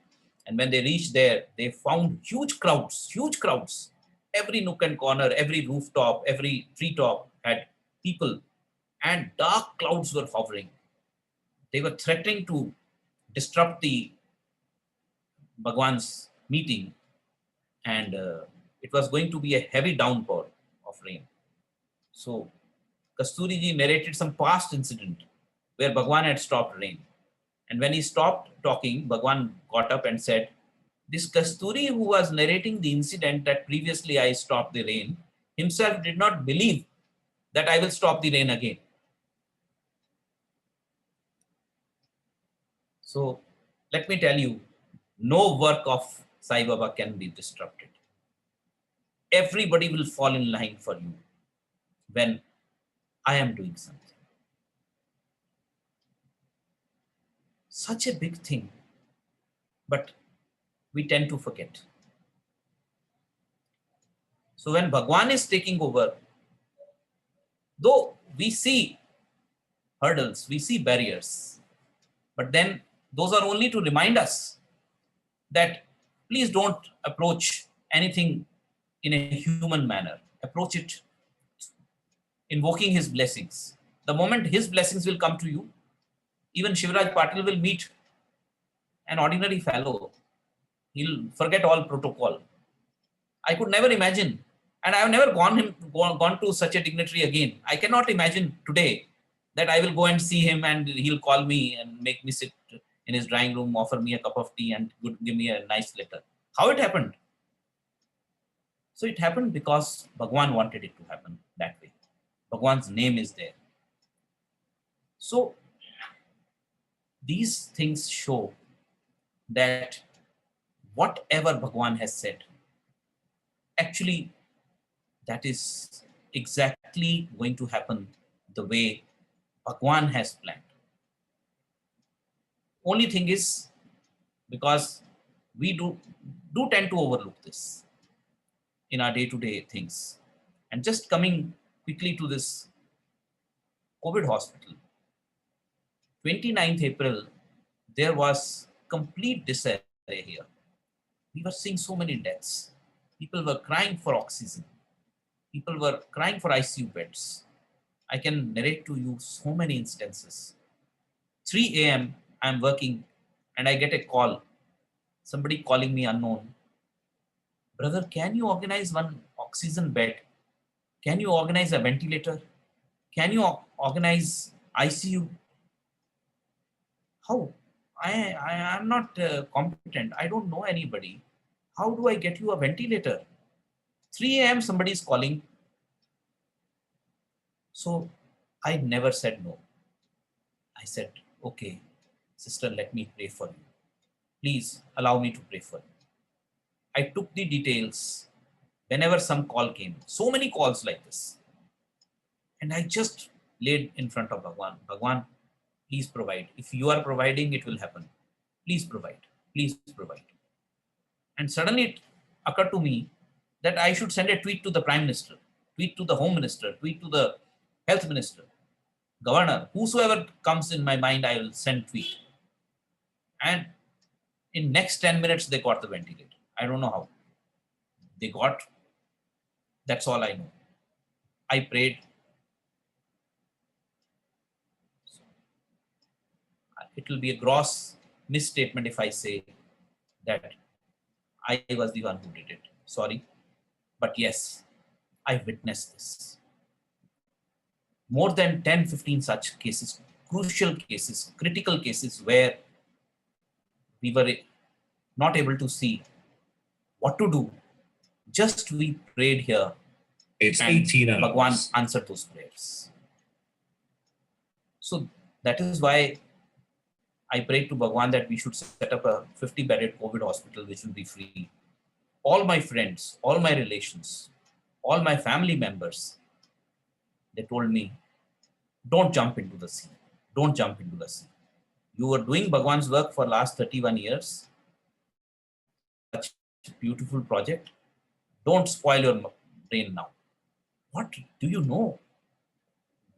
And when they reached there, they found huge crowds. Every nook and corner, every rooftop, every treetop had people, and dark clouds were hovering. They were threatening to disrupt the Bhagwan's meeting, and it was going to be a heavy downpour of rain. So Kasturi ji narrated some past incident where Bhagwan had stopped rain. And when he stopped talking, Bhagwan got up and said, this Kasturi who was narrating the incident that previously I stopped the rain, himself did not believe that I will stop the rain again. So let me tell you, no work of Sai Baba can be disrupted. Everybody will fall in line for you when I am doing something. Such a big thing, but we tend to forget. So when Bhagwan is taking over, though we see hurdles, we see barriers, but then those are only to remind us that please don't approach anything in a human manner. Approach it invoking his blessings. The moment his blessings will come to you, even Shivraj Patil will meet an ordinary fellow. He'll forget all protocol. I could never imagine, and I have never gone to such a dignitary again. I cannot imagine today that I will go and see him and he'll call me and make me sit in his drawing room, offer me a cup of tea and give me a nice letter. How it happened? So it happened because Bhagwan wanted it to happen that way. Bhagwan's name is there. So these things show that whatever Bhagwan has said, actually that is exactly going to happen the way Bhagwan has planned. Only thing is, because we do tend to overlook this in our day-to-day things. And just coming quickly to this COVID hospital, 29th April, there was complete disarray here. We were seeing so many deaths. People were crying for oxygen. People were crying for ICU beds. I can narrate to you so many instances. 3 a.m. I'm working and I get a call. Somebody calling me unknown. Brother, can you organize one oxygen bed? Can you organize a ventilator? Can you organize ICU? How? I am not competent. I don't know anybody. How do I get you a ventilator? 3 a.m. somebody is calling. So I never said no. I said, okay, sister, let me pray for you. Please allow me to pray for you. I took the details whenever some call came. So many calls like this. And I just laid in front of Bhagwan. Bhagwan, please provide. If you are providing, it will happen. Please provide. Please provide. And suddenly it occurred to me that I should send a tweet to the Prime Minister, tweet to the Home Minister, tweet to the Health Minister, Governor, whosoever comes in my mind, I will send tweet. And in next 10 minutes, they got the ventilator. I don't know how. They got, that's all I know. I prayed. It will be a gross misstatement if I say that I was the one who did it. Sorry. But yes, I witnessed this. More than 10, 15 such cases, crucial cases, critical cases where we were not able to see what to do. Just we prayed here. It's and 18 hours. Bhagwan answered those prayers. So that is why I prayed to Bhagwan that we should set up a 50-bedded COVID hospital which will be free. All my friends, all my relations, all my family members, they told me, don't jump into the sea. Don't jump into the sea. You were doing Bhagwan's work for last 31 years. Such a beautiful project. Don't spoil your brain now. What do you know?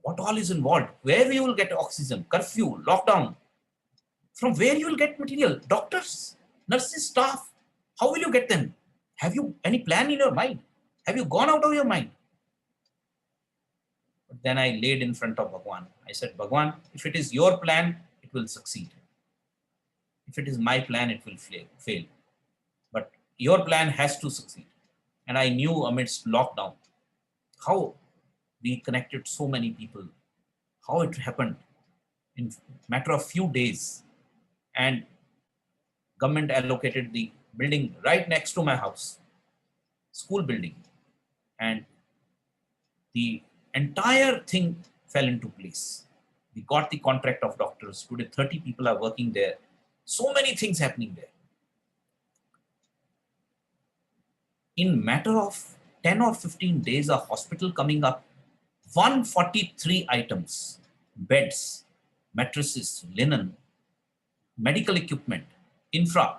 What all is involved? Where you will get oxygen, curfew, lockdown? From where you will get material? Doctors, nurses, staff. How will you get them? Have you any plan in your mind? Have you gone out of your mind? But then I laid in front of Bhagwan. I said, Bhagwan, if it is your plan, it will succeed. If it is my plan, it will fail. But your plan has to succeed. And I knew amidst lockdown how we connected so many people, how it happened in matter of few days. And government allocated the building right next to my house, school building. And the entire thing fell into place. We got the contract of doctors. Today, 30 people are working there. So many things happening there. In matter of 10 or 15 days, a hospital coming up, 143 items, beds, mattresses, linen, medical equipment, infra,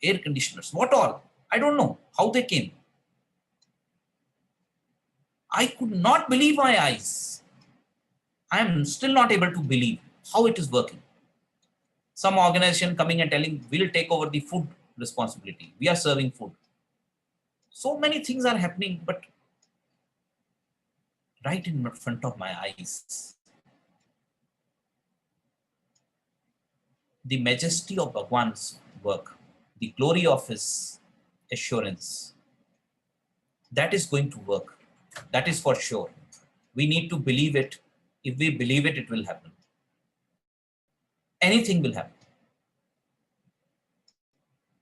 air conditioners, what all? I don't know how they came. I could not believe my eyes. I am still not able to believe how it is working. Some organization coming and telling, we'll take over the food responsibility. We are serving food. So many things are happening, but right in front of my eyes. The majesty of Bhagwan's work, the glory of his assurance, that is going to work. That is for sure. We need to believe it. If we believe it, it will happen. Anything will happen.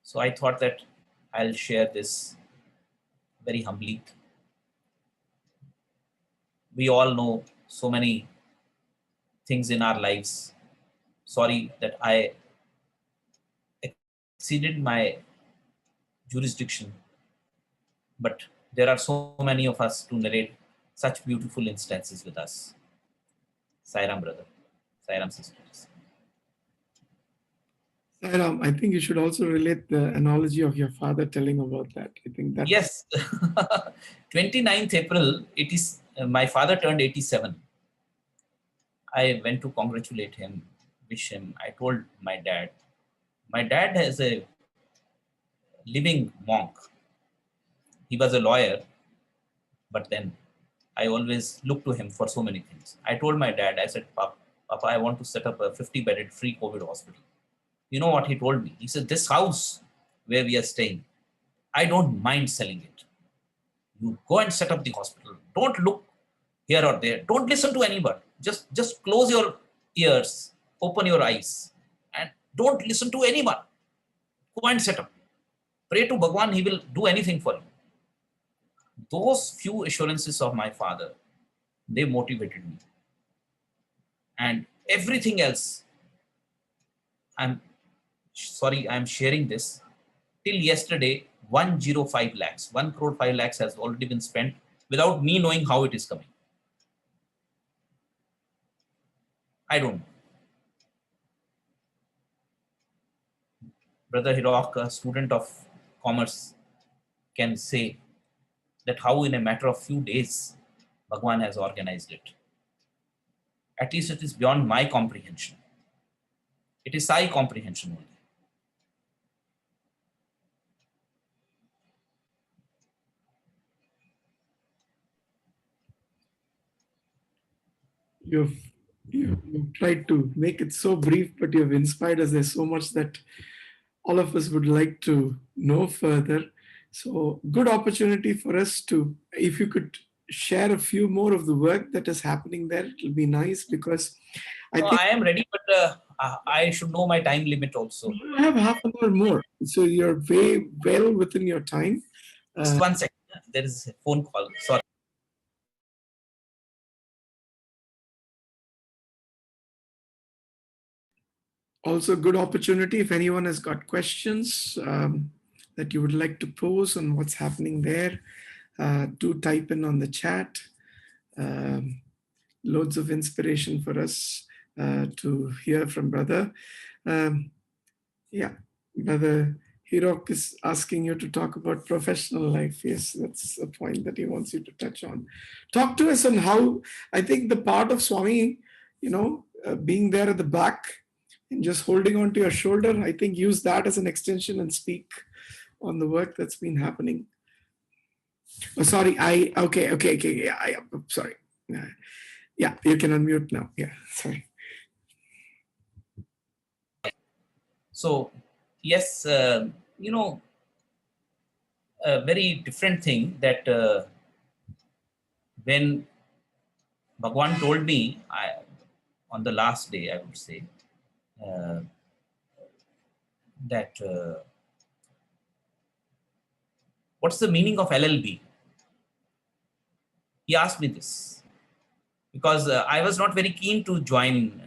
So I thought that I'll share this very humbly. We all know so many things in our lives. Sorry that I exceeded my jurisdiction, but there are so many of us to narrate such beautiful instances with us. Sairam, brother. Sairam, sisters. Sairam, I think you should also relate the analogy of your father telling about that. I think that. Yes. 29th April, my father turned 87. I went to congratulate him, wish him. I told my dad is a living monk. He was a lawyer, but then I always looked to him for so many things. I told my dad, I said, Papa, I want to set up a 50-bedded free COVID hospital. You know what he told me? He said, this house where we are staying, I don't mind selling it. You go and set up the hospital. Don't look here or there. Don't listen to anybody. Just close your ears, open your eyes, and don't listen to anyone. Go and set up. Pray to Bhagwan, he will do anything for you. Those few assurances of my father, they motivated me. And everything else, I'm sharing this. Till yesterday, 105 lakhs, 1 crore 5 lakhs has already been spent without me knowing how it is coming. I don't know. Brother Hirok, a student of commerce, can say that how in a matter of few days, Bhagwan has organized it. At least it is beyond my comprehension. It is Sai comprehension only. You've tried to make it so brief, but you've inspired us. There's so much that all of us would like to know further. So good opportunity for us to, if you could share a few more of the work that is happening there, it will be nice, because I think I am ready, but I should know my time limit also. you have half an hour more. So you're way well within your time. Just 1 second. There is a phone call. Sorry. Also, good opportunity if anyone has got questions that you would like to pose on what's happening there, do type in on the chat. Loads of inspiration for us to hear from brother. Brother Hirok is asking you to talk about professional life. Yes, that's a point that he wants you to touch on. Talk to us on how, I think the part of Swami, being there at the back and just holding on to your shoulder, I think use that as an extension and speak on the work that's been happening. Oh, sorry, okay, yeah, I'm sorry. Yeah, you can unmute now. Yeah, sorry. So, yes, you know, a very different thing that when Bhagwan told me, on the last day, I would say, uh, that what's the meaning of LLB? He asked me this because I was not very keen to join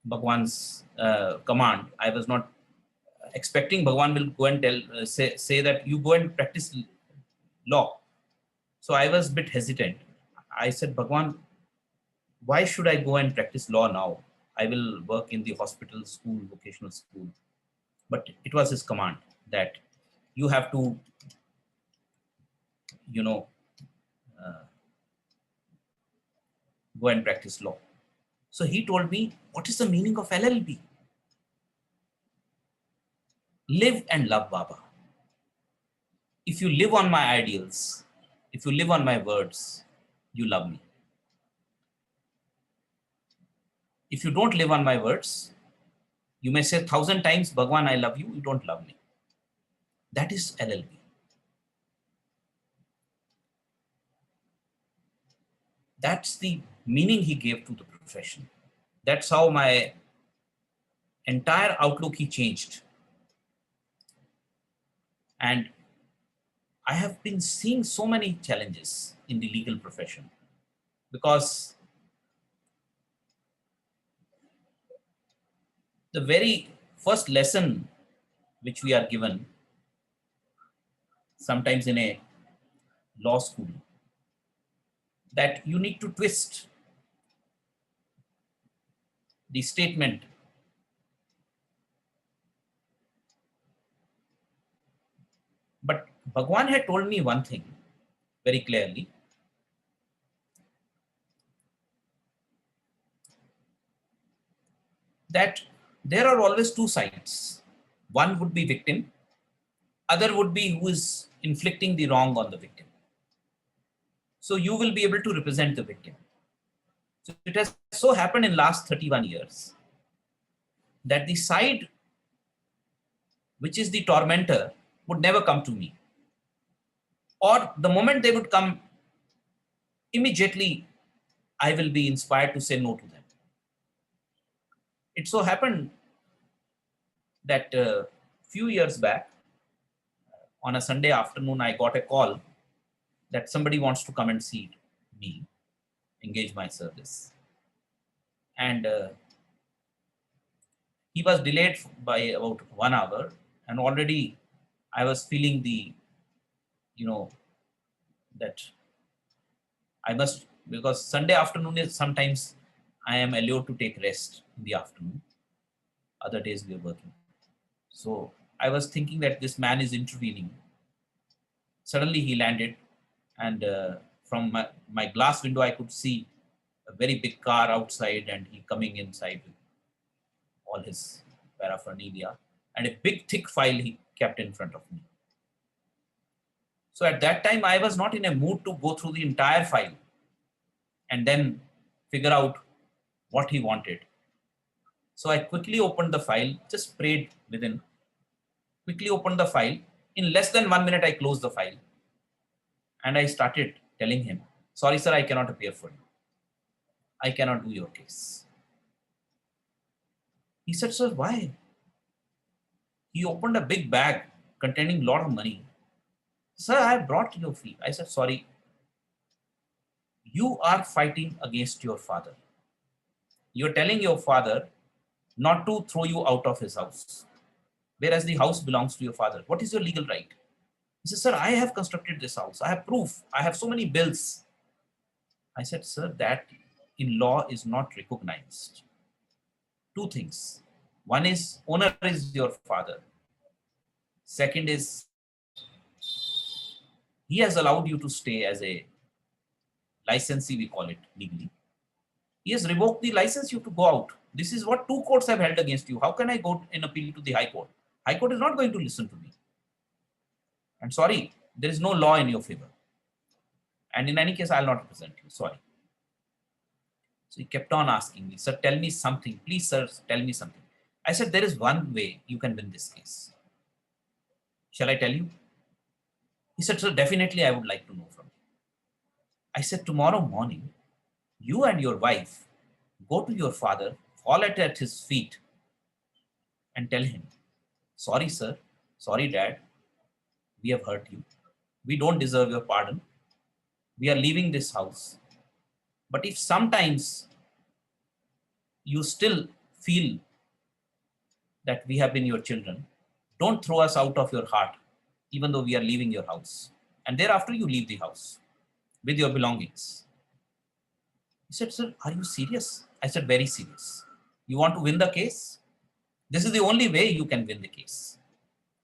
Bhagwan's command. I was not expecting Bhagwan will go and say that you go and practice law. So I was a bit hesitant. I said, Bhagwan, why should I go and practice law now? I will work in the hospital, school, vocational school. But it was his command that you have to, you know, go and practice law. So he told me, what is the meaning of LLB? Live and love Baba. If you live on my ideals, if you live on my words, you love me. If you don't live on my words, you may say 1,000 times, Bhagwan, I love you, you don't love me. That is LLB. That's the meaning he gave to the profession. That's how my entire outlook he changed. And I have been seeing so many challenges in the legal profession because the very first lesson which we are given sometimes in a law school, that you need to twist the statement. But Bhagwan had told me one thing very clearly, that there are always two sides. One would be victim, other would be who is inflicting the wrong on the victim. So you will be able to represent the victim. So it has so happened in last 31 years that the side which is the tormentor would never come to me. Or the moment they would come, immediately I will be inspired to say no to them. It so happened that a few years back, on a Sunday afternoon, I got a call that somebody wants to come and see me, engage my service. And he was delayed by about 1 hour, and already I was feeling the, that I must, because Sunday afternoon is sometimes I am allowed to take rest in the afternoon. Other days we are working. So I was thinking that this man is intervening. Suddenly he landed, and from my glass window, I could see a very big car outside, and he coming inside with all his paraphernalia, and a big thick file he kept in front of me. So at that time, I was not in a mood to go through the entire file and then figure out what he wanted. So I quickly opened the file, just prayed within, quickly opened the file. In less than 1 minute, I closed the file. And I started telling him, sorry, sir, I cannot appear for you. I cannot do your case. He said, sir, why? He opened a big bag containing a lot of money. Sir, I brought you fee. I said, sorry. You are fighting against your father. You're telling your father not to throw you out of his house, whereas the house belongs to your father. What is your legal right? He said, sir, I have constructed this house. I have proof. I have so many bills. I said, sir, that in law is not recognized. Two things. One is owner is your father. Second is he has allowed you to stay as a licensee, we call it legally. He has revoked the license, you have to go out. This is what two courts have held against you. How can I go in appeal to the High Court? High Court is not going to listen to me. I'm sorry, there is no law in your favor. And in any case, I'll not represent you. Sorry. So he kept on asking me, sir, tell me something. Please, sir, tell me something. I said, there is one way you can win this case. Shall I tell you? He said, sir, definitely I would like to know from you. I said, tomorrow morning, you and your wife go to your father, fall at his feet, and tell him, sorry, sir, sorry, dad, we have hurt you. We don't deserve your pardon. We are leaving this house. But if sometimes you still feel that we have been your children, don't throw us out of your heart, even though we are leaving your house. And thereafter, you leave the house with your belongings. He said, sir, are you serious? I said, very serious. You want to win the case? This is the only way you can win the case.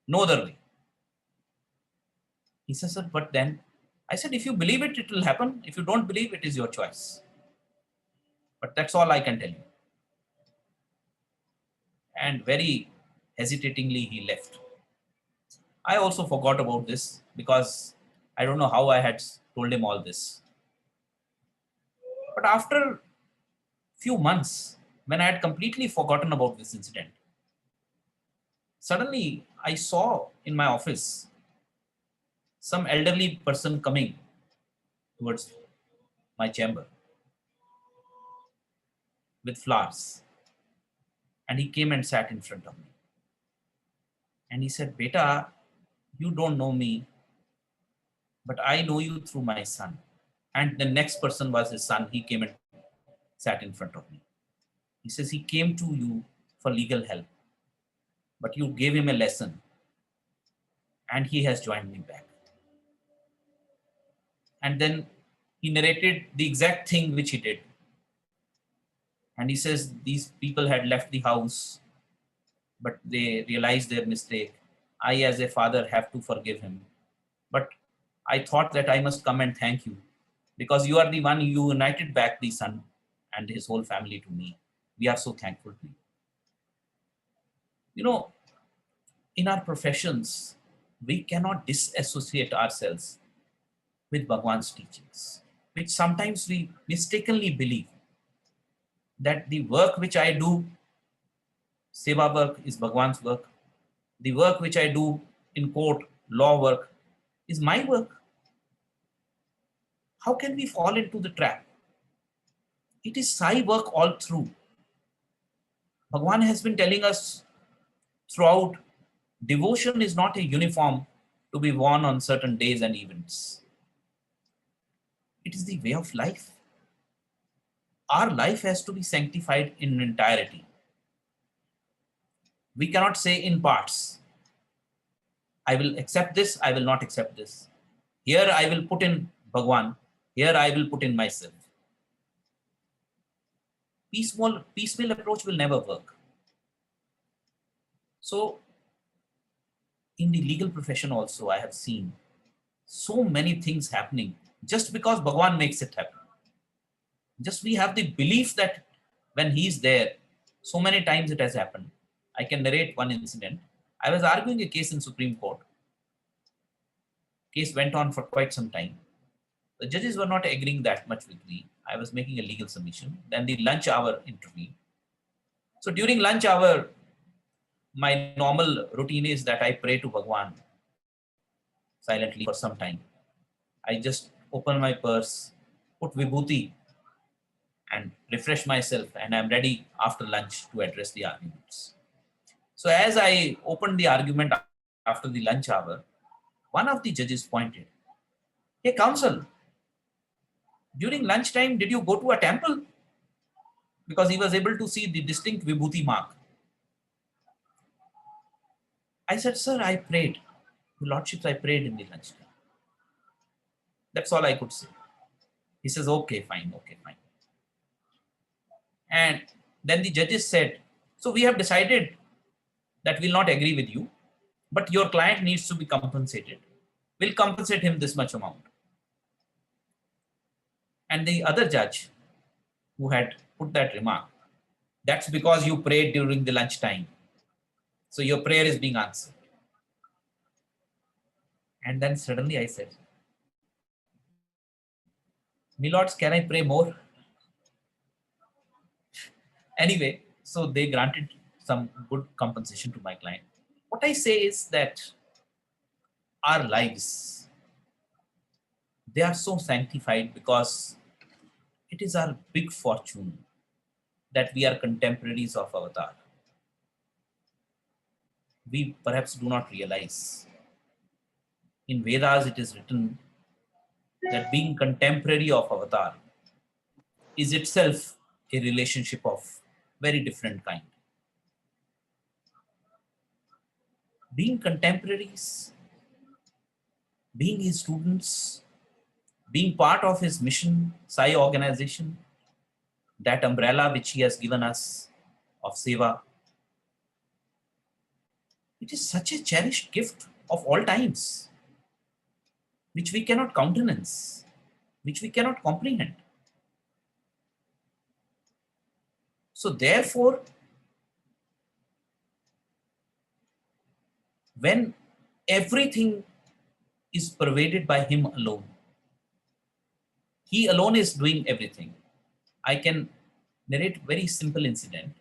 No other way. He says, sir, but then, I said, if you believe it, it will happen. If you don't believe, it is your choice. But that's all I can tell you. And very hesitatingly, he left. I also forgot about this because I don't know how I had told him all this. But after few months, when I had completely forgotten about this incident, suddenly I saw in my office some elderly person coming towards my chamber with flowers. And he came and sat in front of me. And he said, Beta, you don't know me, but I know you through my son. And the next person was his son. He came and sat in front of me. He says, he came to you for legal help, but you gave him a lesson and he has joined me back. And then he narrated the exact thing which he did. And he says, these people had left the house, but they realized their mistake. I, as a father, have to forgive him. But I thought that I must come and thank you because you are the one you united back the son and his whole family to me. We are so thankful to you. You know, in our professions, we cannot disassociate ourselves with Bhagwan's teachings, which sometimes we mistakenly believe that the work which I do, seva work, is Bhagwan's work. The work which I do in court, law work, is my work. How can we fall into the trap? It is Sai work all through. Bhagwan has been telling us throughout, devotion is not a uniform to be worn on certain days and events. It is the way of life. Our life has to be sanctified in entirety. We cannot say in parts. I will accept this, I will not accept this. Here I will put in Bhagwan, here I will put in myself. Piecemeal approach will never work. So, in the legal profession also, I have seen so many things happening just because Bhagwan makes it happen. Just we have the belief that when he's there, so many times it has happened. I can narrate one incident. I was arguing a case in Supreme Court. Case went on for quite some time. The judges were not agreeing that much with me. I was making a legal submission. Then the lunch hour intervened. So during lunch hour, my normal routine is that I pray to Bhagwan silently for some time. I just open my purse, put vibhuti, and refresh myself, and I'm ready after lunch to address the arguments. So as I opened the argument after the lunch hour, one of the judges pointed, "Hey, counsel, during lunchtime, did you go to a temple?" Because he was able to see the distinct vibhuti mark. I said, "Sir, I prayed. Your Lordships, I prayed in the lunchtime." That's all I could say. He says, okay, fine. And then the judges said, "So we have decided that we'll not agree with you, but your client needs to be compensated. We'll compensate him this much amount." And the other judge who had put that remark, "That's because you prayed during the lunchtime. So your prayer is being answered." And then suddenly I said, "My lords, can I pray more?" Anyway, so they granted some good compensation to my client. What I say is that our lives, they are so sanctified because it is our big fortune that we are contemporaries of Avatar. We perhaps do not realize. In Vedas, it is written that being contemporary of Avatar is itself a relationship of very different kind. Being contemporaries, being his students, being part of his mission, Sai organization, that umbrella which he has given us of Seva, it is such a cherished gift of all times, which we cannot countenance, which we cannot comprehend. So therefore, when everything is pervaded by him alone, he alone is doing everything. I can narrate a very simple incident.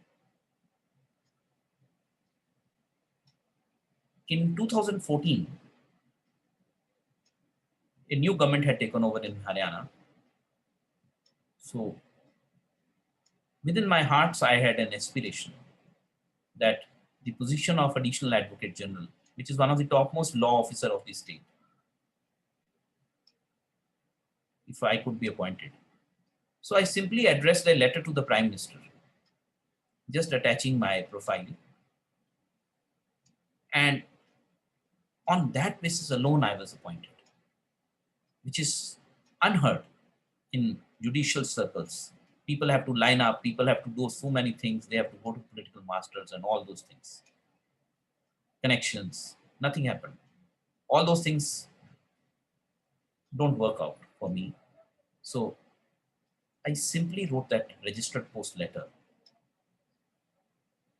In 2014, a new government had taken over in Haryana. So within my heart, I had an aspiration that the position of Additional Advocate General, which is one of the topmost law officer of the state, if I could be appointed. So I simply addressed a letter to the Prime Minister, just attaching my profile. And on that basis alone, I was appointed, which is unheard in judicial circles. People have to line up, people have to do so many things, they have to go to political masters and all those things. Connections, nothing happened. All those things don't work out for me. So I simply wrote that registered post letter.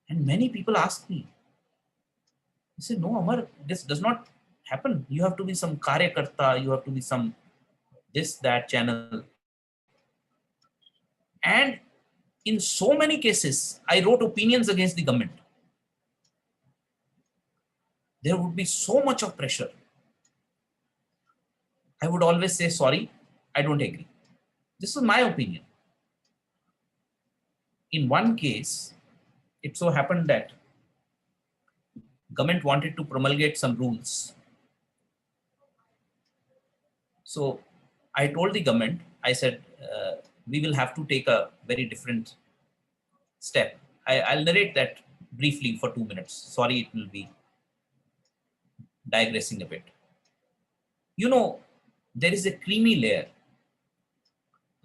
And many people asked me, they said, no, Amar, this does not happen. You have to be some karyakarta, you have to be some this, that channel. And in so many cases, I wrote opinions against the government. There would be so much of pressure. I would always say, sorry, I don't agree. This is my opinion. In one case, it so happened that government wanted to promulgate some rules. So I told the government, I said, we will have to take a very different step. I'll narrate that briefly for 2 minutes. Sorry, it will be digressing a bit. You know, there is a creamy layer.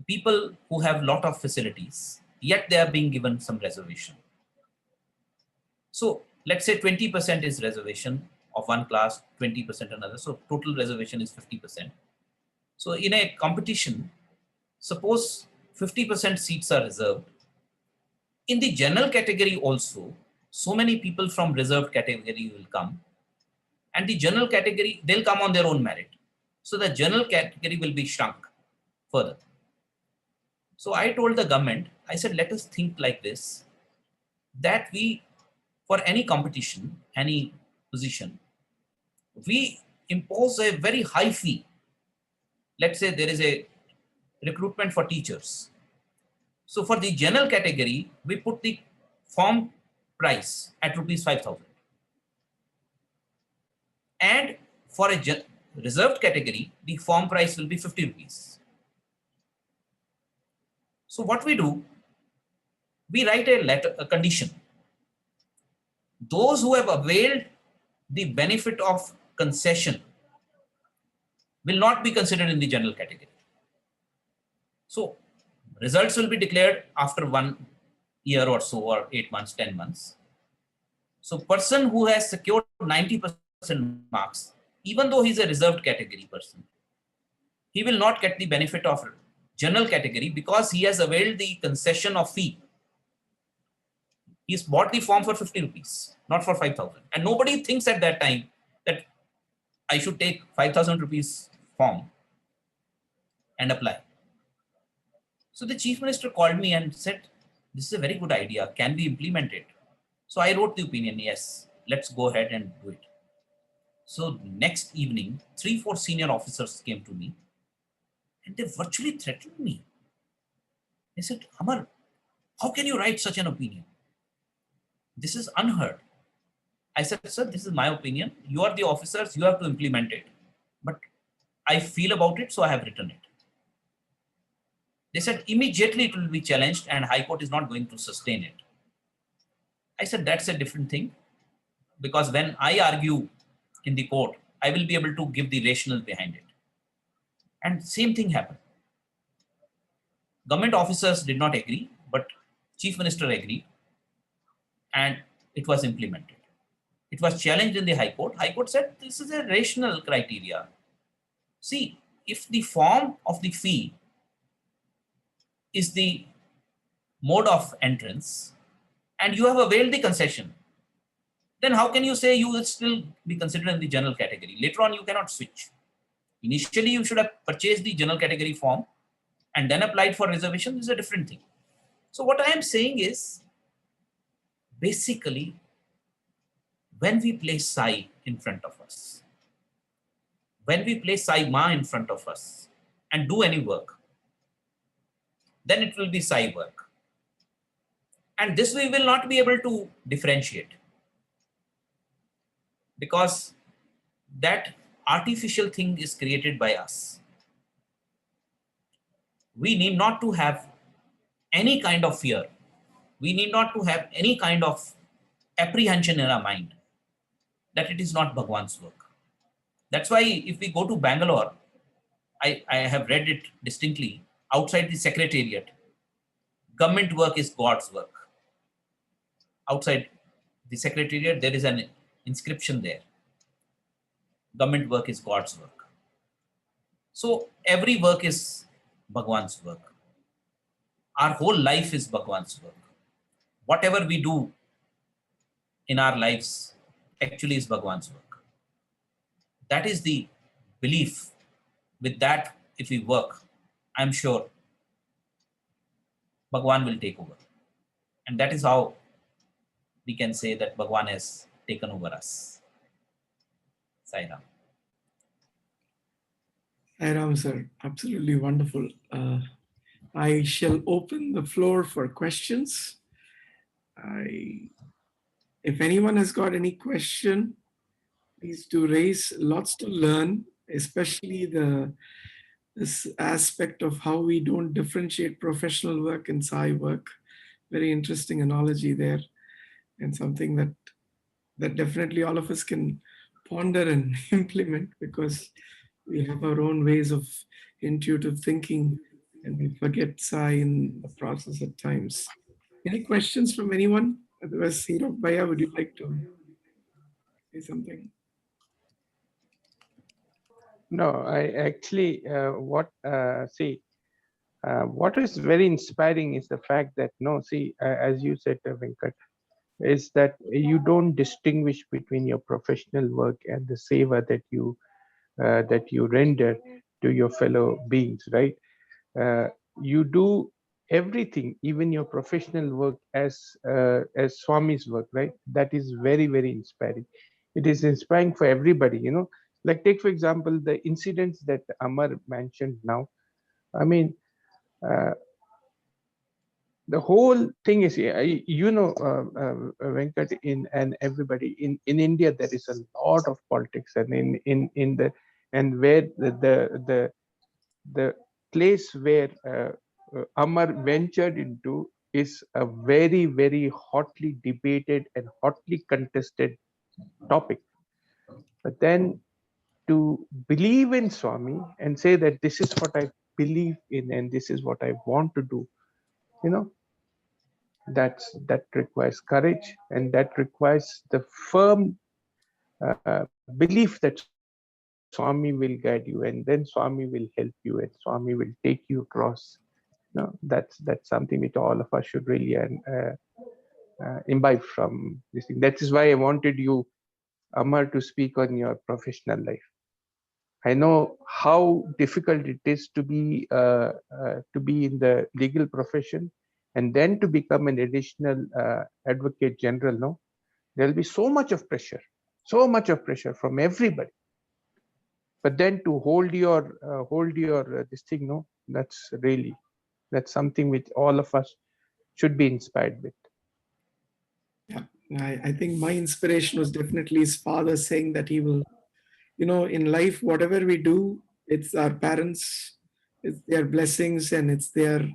People who have a lot of facilities, yet they are being given some reservation. So let's say 20% is reservation of one class, 20% another. So total reservation is 50%. So in a competition, suppose 50% seats are reserved. In the general category also, so many people from reserved category will come. And the general category, they'll come on their own merit. So the general category will be shrunk further. So I told the government, I said, let us think like this, that we, for any competition, any position, we impose a very high fee. Let's say there is a recruitment for teachers. So for the general category, we put the form price at rupees 5,000. And for a reserved category, the form price will be 50 rupees. So what we do, we write a letter, a condition. Those who have availed the benefit of concession will not be considered in the general category. So results will be declared after 1 year or so, or 8 months, 10 months. So person who has secured 90% marks, even though he's a reserved category person, he will not get the benefit of general category because he has availed the concession of fee. He's bought the form for 50 rupees, not for 5,000. And nobody thinks at that time that I should take 5,000 rupees form and apply. So the chief minister called me and said, this is a very good idea. Can we implement it? So I wrote the opinion, yes, let's go ahead and do it. So next evening, 3-4 senior officers came to me and they virtually threatened me. They said, Amar, how can you write such an opinion? This is unheard. I said, sir, this is my opinion. You are the officers, you have to implement it. But I feel about it, so I have written it. They said, immediately it will be challenged and High Court is not going to sustain it. I said, that's a different thing. Because when I argue in the court, I will be able to give the rationale behind it. And same thing happened. Government officers did not agree, but Chief Minister agreed, and it was implemented. It was challenged in the High Court. High Court said this is a rational criteria. See, if the form of the fee is the mode of entrance and you have availed the concession, then how can you say you will still be considered in the general category? Later on, you cannot switch. Initially, you should have purchased the general category form and then applied for reservation. This is a different thing. So what I am saying is, basically, when we place Sai in front of us, when we place Sai Ma in front of us and do any work, then it will be Sai work. And this we will not be able to differentiate, because that artificial thing is created by us. We need not to have any kind of fear. We need not to have any kind of apprehension in our mind that it is not Bhagwan's work. That's why if we go to Bangalore, I have read it distinctly, outside the secretariat, government work is God's work. Outside the secretariat, there is an inscription there. Government work is God's work. So every work is Bhagwan's work. Our whole life is Bhagwan's work. Whatever we do in our lives actually is Bhagwan's work. That is the belief. With that, if we work, I'm sure Bhagwan will take over. And that is how we can say that Bhagwan has taken over us. Sai Ram. Sai Ram, sir. Absolutely wonderful. I shall open the floor for questions. If anyone has got any question, please do raise. Lots to learn, especially this aspect of how we don't differentiate professional work and Sai work. Very interesting analogy there, and something that definitely all of us can ponder and implement, because we have our own ways of intuitive thinking and we forget Sai in the process at times. Any questions from anyone? Otherwise, Hero Bhaiya, would you like to say something? No, I actually, what is very inspiring is the fact that, as you said, Venkat, is that you don't distinguish between your professional work and the seva that you render to your fellow beings, right? You do everything, even your professional work, as Swami's work, right? That is very, very inspiring. It is inspiring for everybody, Like, take for example the incidents that Amar mentioned now. I mean, the whole thing is, Venkat, and everybody in India, there is a lot of politics, and where the place where Amar ventured into is a very, very hotly debated and hotly contested topic. But then to believe in Swami and say that this is what I believe in and this is what I want to do, that requires courage, and that requires the firm belief that Swami will guide you, and then Swami will help you, and Swami will take you across. That's something which all of us should really imbibe from this thing. That is why I wanted you, Amar, to speak on your professional life. I know how difficult it is to be in the legal profession and then to become an additional advocate general, no, there'll be so much of pressure from everybody. But then to hold your this thing, no, that's something which all of us should be inspired with. Yeah, I think my inspiration was definitely his father saying that he will, in life, whatever we do, it's our parents, it's their blessings, and it's the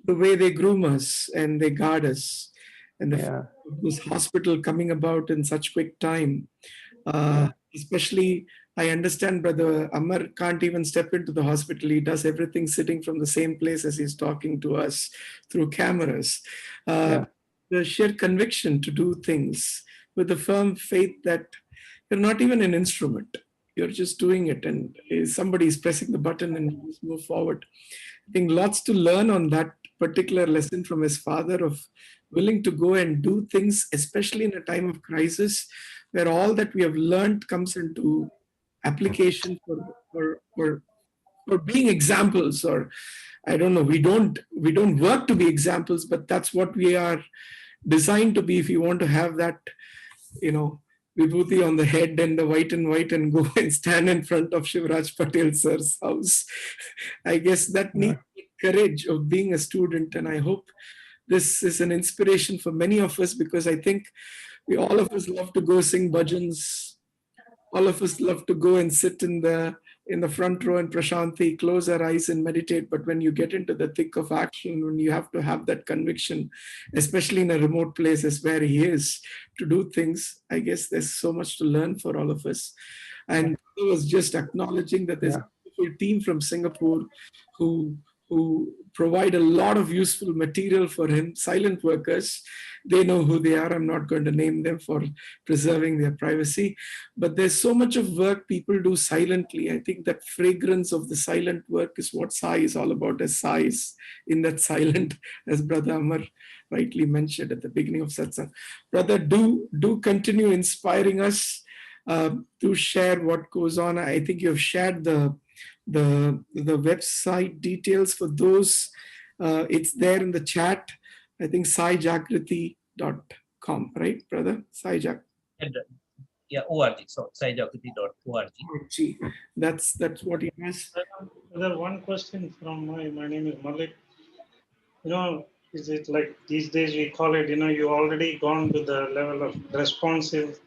way they groom us and they guard us. And Yeah, this hospital coming about in such quick time, especially, I understand Brother Amar can't even step into the hospital. He does everything sitting from the same place as he's talking to us through cameras. yeah, The sheer conviction to do things with the firm faith that you're not even an instrument. You're just doing it, and somebody is pressing the button and you just move forward. I think lots to learn on that particular lesson from his father of willing to go and do things, especially in a time of crisis, where all that we have learned comes into application for being examples. Or I don't know, we don't work to be examples, but that's what we are designed to be. If you want to have that, vibhuti on the head and the white and go and stand in front of Shivraj Patel sir's house, I guess that needs courage of being a student. And I hope this is an inspiration for many of us, because I think all of us love to go sing bhajans. All of us love to go and sit in the front row in Prashanti, close our eyes and meditate. But when you get into the thick of action, when you have to have that conviction, especially in a remote place as where he is, to do things, I guess there's so much to learn for all of us. And I was just acknowledging that there's a beautiful team from Singapore who provide a lot of useful material for him, silent workers. They know who they are. I'm not going to name them for preserving their privacy. But there's so much of work people do silently. I think that fragrance of the silent work is what Sai is all about, as Sai is in that silent, as Brother Amar rightly mentioned at the beginning of Satsangh. Brother, do continue inspiring us. To share what goes on. I think you have shared the website details for those. It's there in the chat. I think saijagriti.com, right, brother? Yeah, org. So saijagriti.org. That's what he has. There one question from my name is Malik. Is it like these days we call it, you already gone to the level of responsive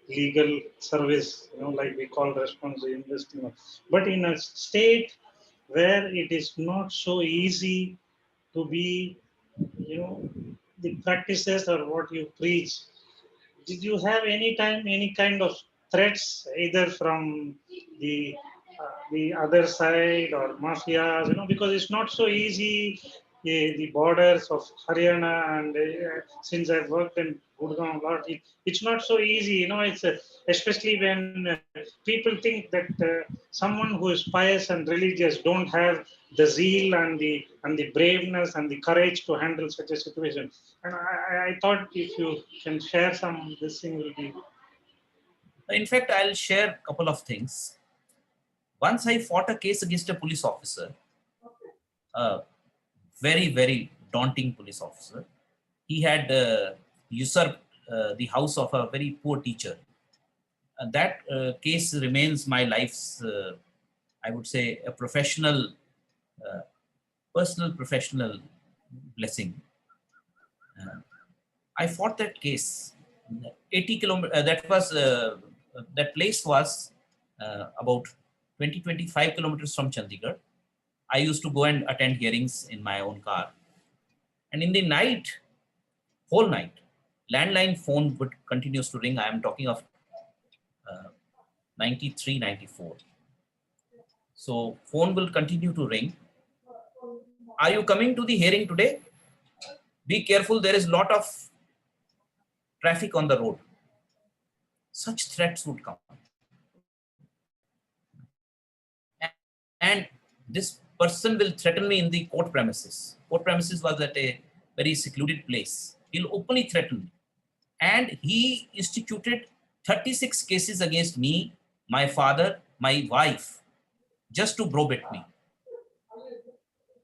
legal service, like we call responsive investing. But in a state where it is not so easy to be, the practices or what you preach, did you have any time any kind of threats either from the other side or mafias, because it's not so easy, the borders of Haryana, and since I've worked in Gurgaon a lot, it's not so easy, it's especially when people think that someone who is pious and religious don't have the zeal and the braveness and the courage to handle such a situation. And I thought if you can share some, this thing will be. In fact, I'll share a couple of things. Once I fought a case against a police officer, a very, very daunting police officer. He had usurped the house of a very poor teacher. That case remains my life's, I would say, a professional, personal professional blessing. I fought that case. 80 kilometers. That place was about 20-25 kilometers from Chandigarh. I used to go and attend hearings in my own car. And in the night, whole night, landline phone would continues to ring. I am talking of 93, 94. So phone will continue to ring. Are you coming to the hearing today? Be careful, there is a lot of traffic on the road. Such threats would come. And this person will threaten me in the court premises. Court premises was at a very secluded place. He'll openly threaten me. And he instituted 36 cases against me, my father, my wife, just to browbeat me.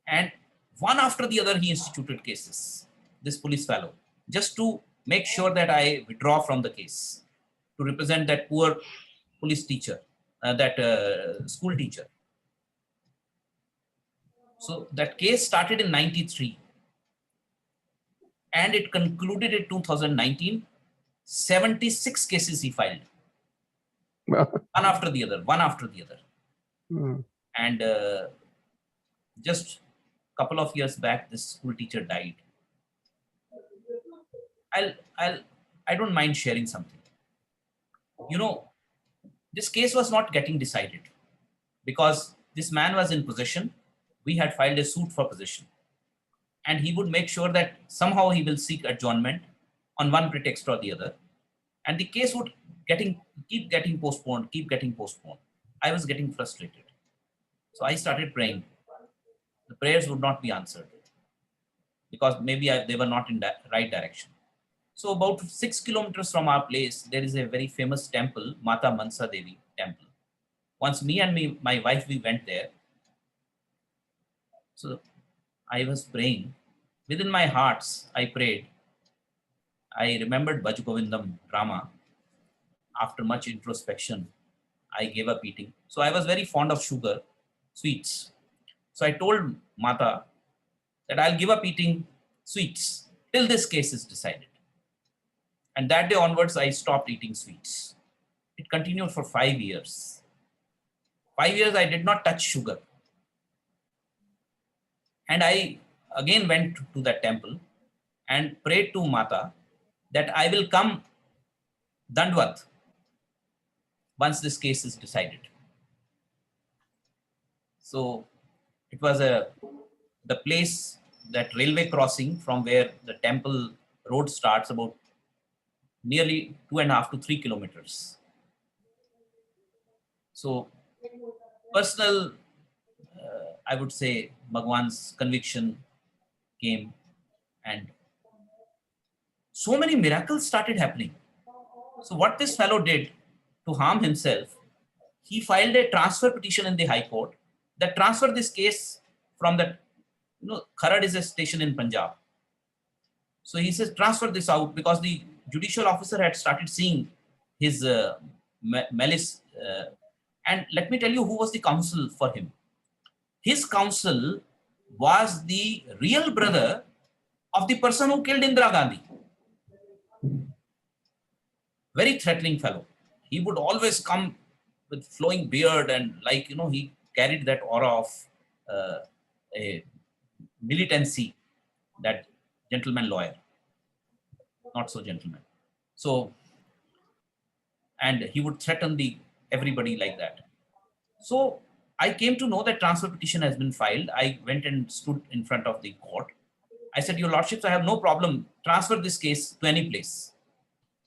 And One after the other, he instituted cases, this police fellow, just to make sure that I withdraw from the case, to represent that poor police teacher, that school teacher. So that case started in 93 and it concluded in 2019. 76 cases he filed, one after the other, one after the other. And just a couple of years back, this school teacher died. I don't mind sharing something. You know, this case was not getting decided because this man was in possession. We had filed a suit for possession. And he would make sure that somehow he will seek adjournment on one pretext or the other. And the case would keep getting postponed. I was getting frustrated. So I started praying. The prayers would not be answered because maybe they were not in the right direction. So about 6 kilometers from our place, there is a very famous temple, Mata Mansa Devi temple. Once me and my wife, we went there. So I was praying. Within my hearts, I prayed. I remembered Bhaja Govindam drama. After much introspection, I gave up eating. So I was very fond of sugar, sweets. So I told Mata that I'll give up eating sweets till this case is decided. And that day onwards, I stopped eating sweets. It continued for 5 years. 5 years, I did not touch sugar. And I again went to that temple and prayed to Mata that I will come Dandvat once this case is decided. So it was the place, that railway crossing from where the temple road starts, about nearly 2.5 to 3 kilometers. So personal, I would say, Bhagwan's conviction came and so many miracles started happening. So what this fellow did to harm himself, he filed a transfer petition in the High Court that transferred this case from that, Kharad is a station in Punjab. So he says, transfer this out, because the judicial officer had started seeing his malice. And let me tell you who was the counsel for him. His counsel was the real brother of the person who killed Indira Gandhi. Very threatening fellow. He would always come with flowing beard and he carried that aura of a militancy, that gentleman lawyer, not so gentleman. So, and he would threaten everybody like that. So I came to know that transfer petition has been filed. I went and stood in front of the court. I said, Your Lordships, I have no problem. Transfer this case to any place.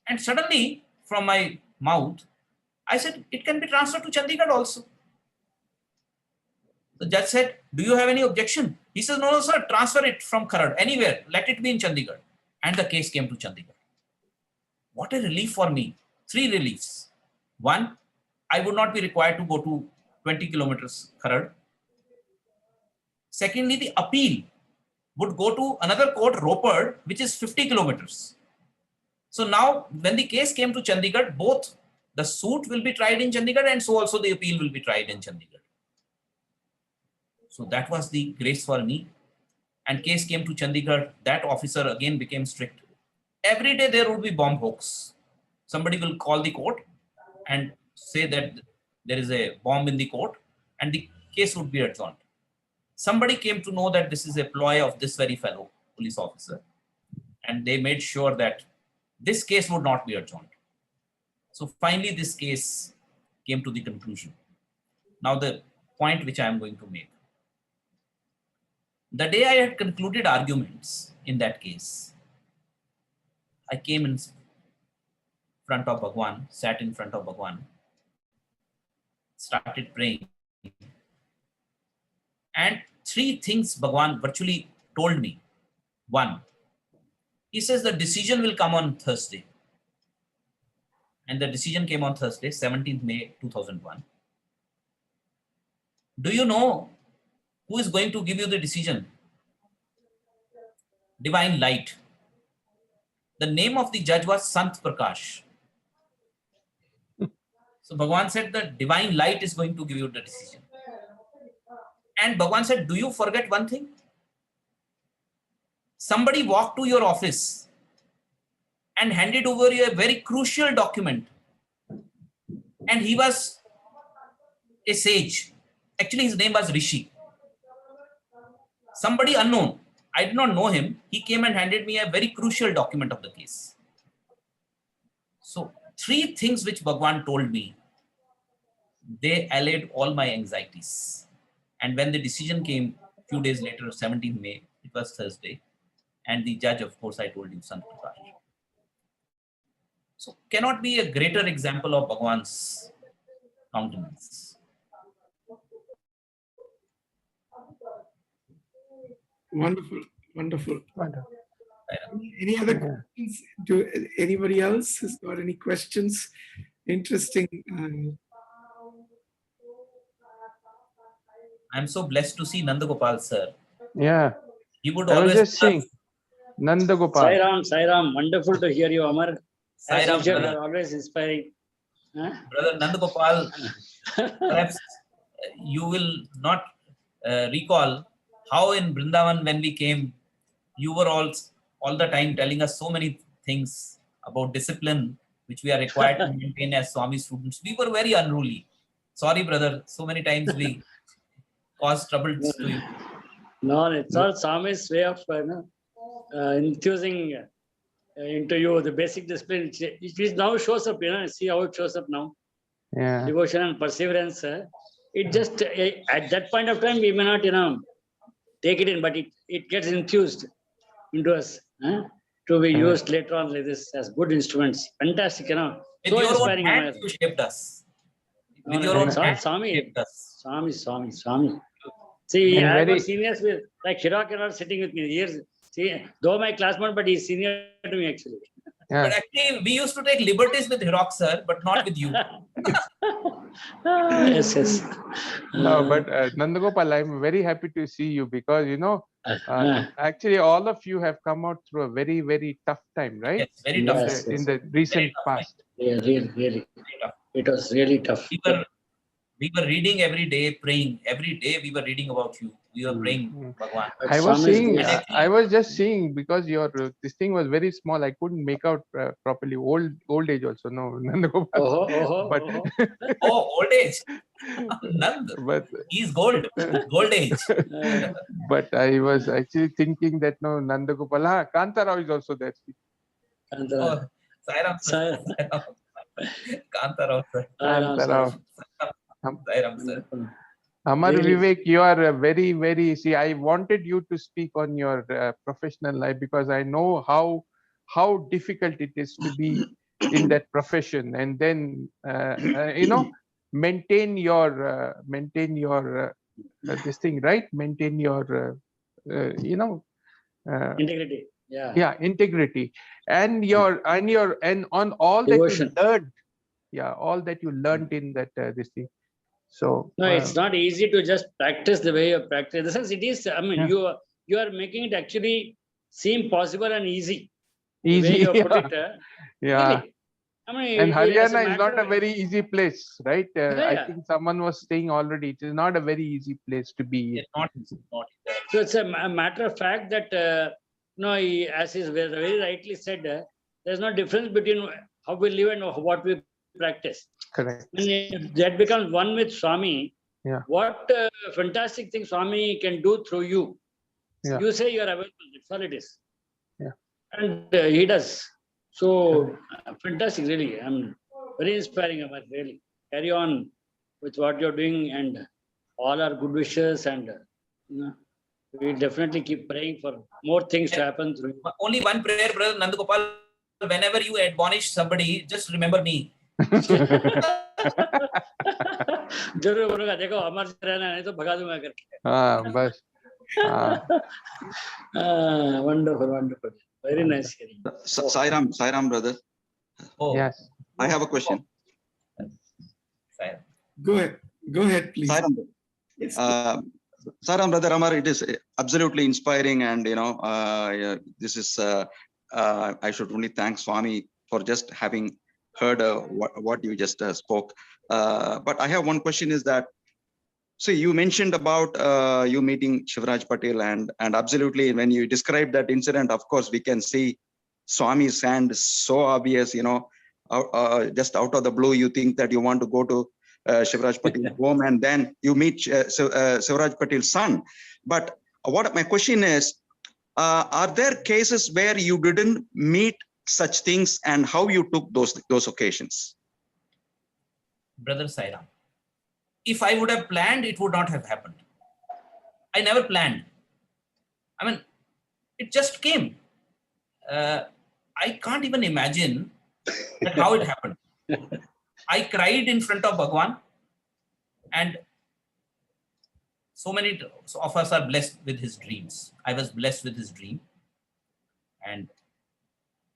And suddenly, from my mouth, I said, it can be transferred to Chandigarh also. The judge said, do you have any objection? He says, no, sir, transfer it from Kharad, anywhere. Let it be in Chandigarh. And the case came to Chandigarh. What a relief for me. 3 reliefs. 1, I would not be required to go to 20 kilometers Kharad. Secondly, the appeal would go to another court, Ropar, which is 50 kilometers. So now, when the case came to Chandigarh, both the suit will be tried in Chandigarh and so also the appeal will be tried in Chandigarh. So that was the grace for me. And case came to Chandigarh. That officer again became strict. Every day there would be bomb hoax. Somebody will call the court and say that there is a bomb in the court and the case would be adjourned. Somebody came to know that this is a ploy of this very fellow police officer, and they made sure that this case would not be adjourned. So finally this case came to the conclusion. Now the point which I am going to make. The day I had concluded arguments in that case, I came in front of Bhagwan, sat in front of Bhagwan, started praying. And 3 things Bhagwan virtually told me. 1, he says the decision will come on Thursday. And the decision came on Thursday, 17th May 2001. Do you know who is going to give you the decision? divine light. The name of the judge was Sant Prakash. So Bhagwan said the divine light is going to give you the decision. And Bhagwan said, do you forget one thing? Somebody walked to your office and handed over you a very crucial document. And he was a sage. Actually, his name was Rishi. Somebody unknown. I did not know him. He came and handed me a very crucial document of the case. So 3 things which Bhagwan told me, they allayed all my anxieties. And when the decision came a few days later, 17th May, it was Thursday, and the judge, of course, I told you, Sant Prakash. So cannot be a greater example of Bhagwan's countenance. Wonderful, wonderful. Wonderful. Any other questions? Do anybody else has got any questions? Interesting. I'm so blessed to see Nandagopal, sir. Yeah. He would I was always just saying, Nanda Gopal. Sai Ram, wonderful to hear you, Amar. As Sai Ram, usual, brother. you're always inspiring. Huh? Brother Nandagopal, perhaps you will not recall how in Vrindavan when we came, you were all the time telling us so many things about discipline which we are required to maintain as Swami students. We were very unruly. Sorry, brother. So many times we caused troubles to you. No, it's all Swami's way of infusing into you the basic discipline, which now shows up, see how it shows up now. Yeah. Devotion and perseverance. It just, at that point of time, we may not, take it in, but it gets infused into us to be used later on like this as good instruments. Fantastic, With so your own inspiring. hands, you shaped us. With No, your no, own it's all hands, Swami. you shaped us. Swami. See, And I have very- got seniors with, like Hirak not sitting with me. Years. See, though my classmate, but he's senior to me actually. Yeah. But actually, we used to take liberties with Hirok, sir, but not with you. Yes. No, but Nandagopal, I'm very happy to see you because, actually all of you have come out through a very, very tough time, right? Yes, very tough. Yes. In the recent tough past. Yeah, really. Very tough. It was really tough. We were reading every day, praying. Every day we were reading about you. We were praying, Bhagwan. But I was Swami is seeing, good. I was just seeing because your this thing was very small. I couldn't make out properly. Old age also. No, Nandagopal. But Oh, old age. Nand. but He's gold. Gold age. but I was actually thinking that no, Nandagopal. Kantarao is also there. Oh, Sairam, sir. Kantarao, sir. Kantarao. Sairam, sir. Amar Really? Vivek, you are a very, very. See, I wanted you to speak on your professional life because I know how difficult it is to be in that profession, and then maintain your this thing, right? Maintain your Integrity. Yeah. yeah, integrity, and on all Devotion. that you learned. Yeah, all that you learned in that this thing. So No, it's not easy to just practice the way you practice. In the sense, it is. I mean, Yeah. you are making it actually seem possible and easy. easy. The way you Yeah. put it. Yeah. Really. I mean, And as Haryana is matter not a of- very easy place, right? Yeah. I think someone was saying already, it is not a very easy place to be. It's not easy. So it's a matter of fact that as is very rightly said, there's no difference between how we live and what we practice. Correct. And that becomes one with Swami. Yeah. What fantastic thing Swami can do through you. Yeah. You say you are available. That's all it is. Yeah. And he does. So fantastic, really. I'm very inspiring, Amar, really. Carry on with what you're doing, and all our good wishes, and we definitely keep praying for more things to happen through you. Only one prayer, brother Nandagopal. Whenever you admonish somebody, just remember me. जरूर बोलूंगा देखो अमर से रहना नहीं तो भगा दूंगा करके बस wonderful very nice hearing. Sai Ram, brother. Oh, yes. I have a question. Sairam. Go ahead, please. Sai Ram, Yes. Sairam, Brother Amar, it is absolutely inspiring, and this is I should only thank Swami for just having heard what you just spoke. But I have one question: is that, see, you mentioned about you meeting Shivraj Patel, and absolutely when you describe that incident, of course we can see Swami's hand is so obvious. Just out of the blue, you think that you want to go to Shivraj Patel's home, and then you meet Shivraj Patel's son. But what my question is, are there cases where you didn't meet such things, and how you took those occasions? Brother Sairam, if I would have planned, it would not have happened. I never planned. I mean, it just came. I can't even imagine that how it happened. I cried in front of Bhagwan, and so many of us are blessed with his dreams. I was blessed with his dream. And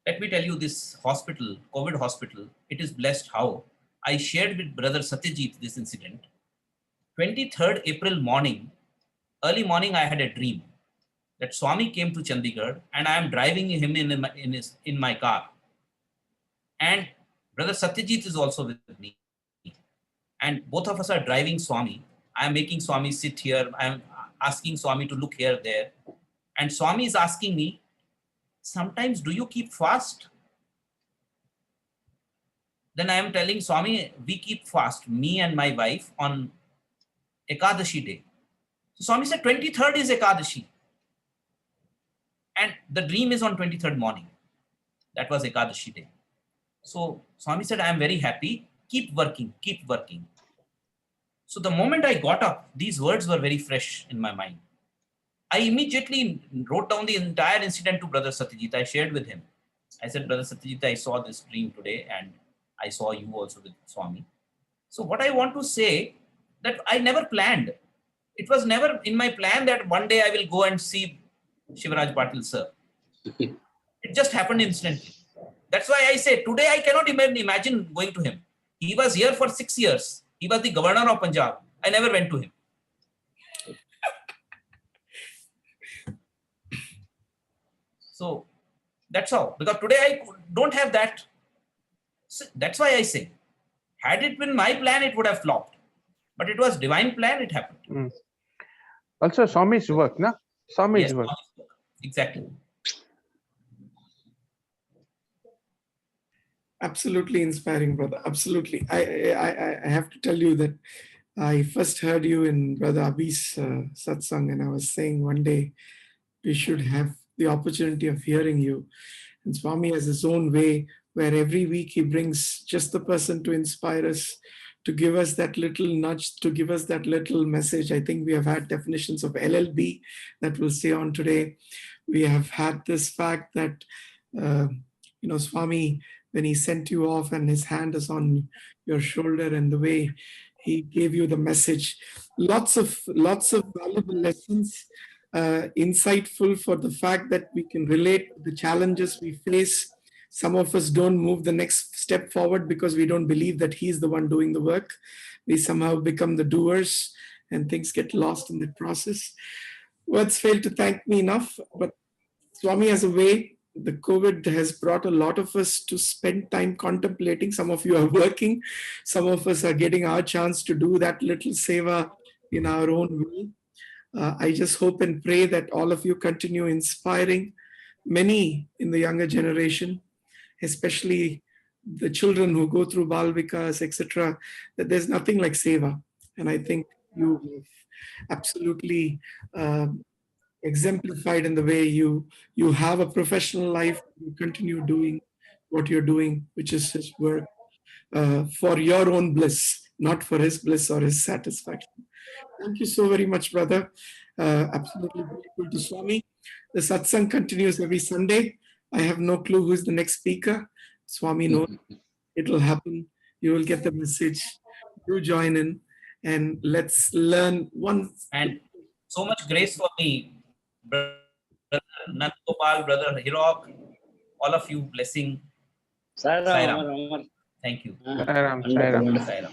let me tell you, this hospital, COVID hospital, it is blessed how I shared with Brother Satyajit this incident. 23rd April morning, early morning, I had a dream that Swami came to Chandigarh and I am driving him in my car. And Brother Satyajit is also with me. And both of us are driving Swami. I am making Swami sit here. I am asking Swami to look here, there. And Swami is asking me, sometimes do you keep fast? Then I am telling Swami, we keep fast, me and my wife, on Ekadashi day. So Swami said, 23rd is Ekadashi. And the dream is on 23rd morning. That was Ekadashi day. So Swami said, I am very happy. Keep working, keep working. So the moment I got up, these words were very fresh in my mind. I immediately wrote down the entire incident to Brother Satyajit. I shared with him. I said, Brother Satyajit, I saw this dream today and I saw you also with Swami. So what I want to say, that I never planned. It was never in my plan that one day I will go and see Shivraj Patil sir. It just happened instantly. That's why I say today I cannot even imagine going to him. He was here for 6 years. He was the governor of Punjab. I never went to him. So that's how. Because today I don't have that. So that's why I say, had it been my plan, it would have flopped. But it was divine plan, it happened. Also Swami's work, na? Swami's Yes, work. exactly. Absolutely inspiring, brother. Absolutely. I have to tell you that I first heard you in Brother Abhi's Satsangh, and I was saying one day we should have the opportunity of hearing you. And Swami has his own way where every week he brings just the person to inspire us, to give us that little nudge, to give us that little message. I think we have had definitions of LLB that we'll stay on today. We have had this fact that, Swami, when he sent you off and his hand is on your shoulder, and the way he gave you the message, lots of valuable lessons, insightful for the fact that we can relate to the challenges we face. Some of us don't move the next step forward because we don't believe that he's the one doing the work. We somehow become the doers and things get lost in the process. Words fail to thank me enough, but Swami has a way. The COVID has brought a lot of us to spend time contemplating. Some of you are working. Some of us are getting our chance to do that little seva in our own way. I just hope and pray that all of you continue inspiring many in the younger generation, especially the children who go through Balvikas, etc., that there's nothing like seva. And I think you absolutely exemplified in the way you have a professional life, you continue doing what you're doing, which is his work for your own bliss, not for his bliss or his satisfaction. Thank you so very much, brother. Absolutely grateful to Swami. The satsang continues every Sunday. I have no clue who's the next speaker. Swami knows. It will happen. You will get the message. Do join in and let's learn one. And so much grace for me, Brother Nandgopal, Brother Hirok, all of you, blessing. Sairam, Sairam. Amar, Amar. Thank you. Sairam, Wonderful, Sairam. wonderful. Sairam.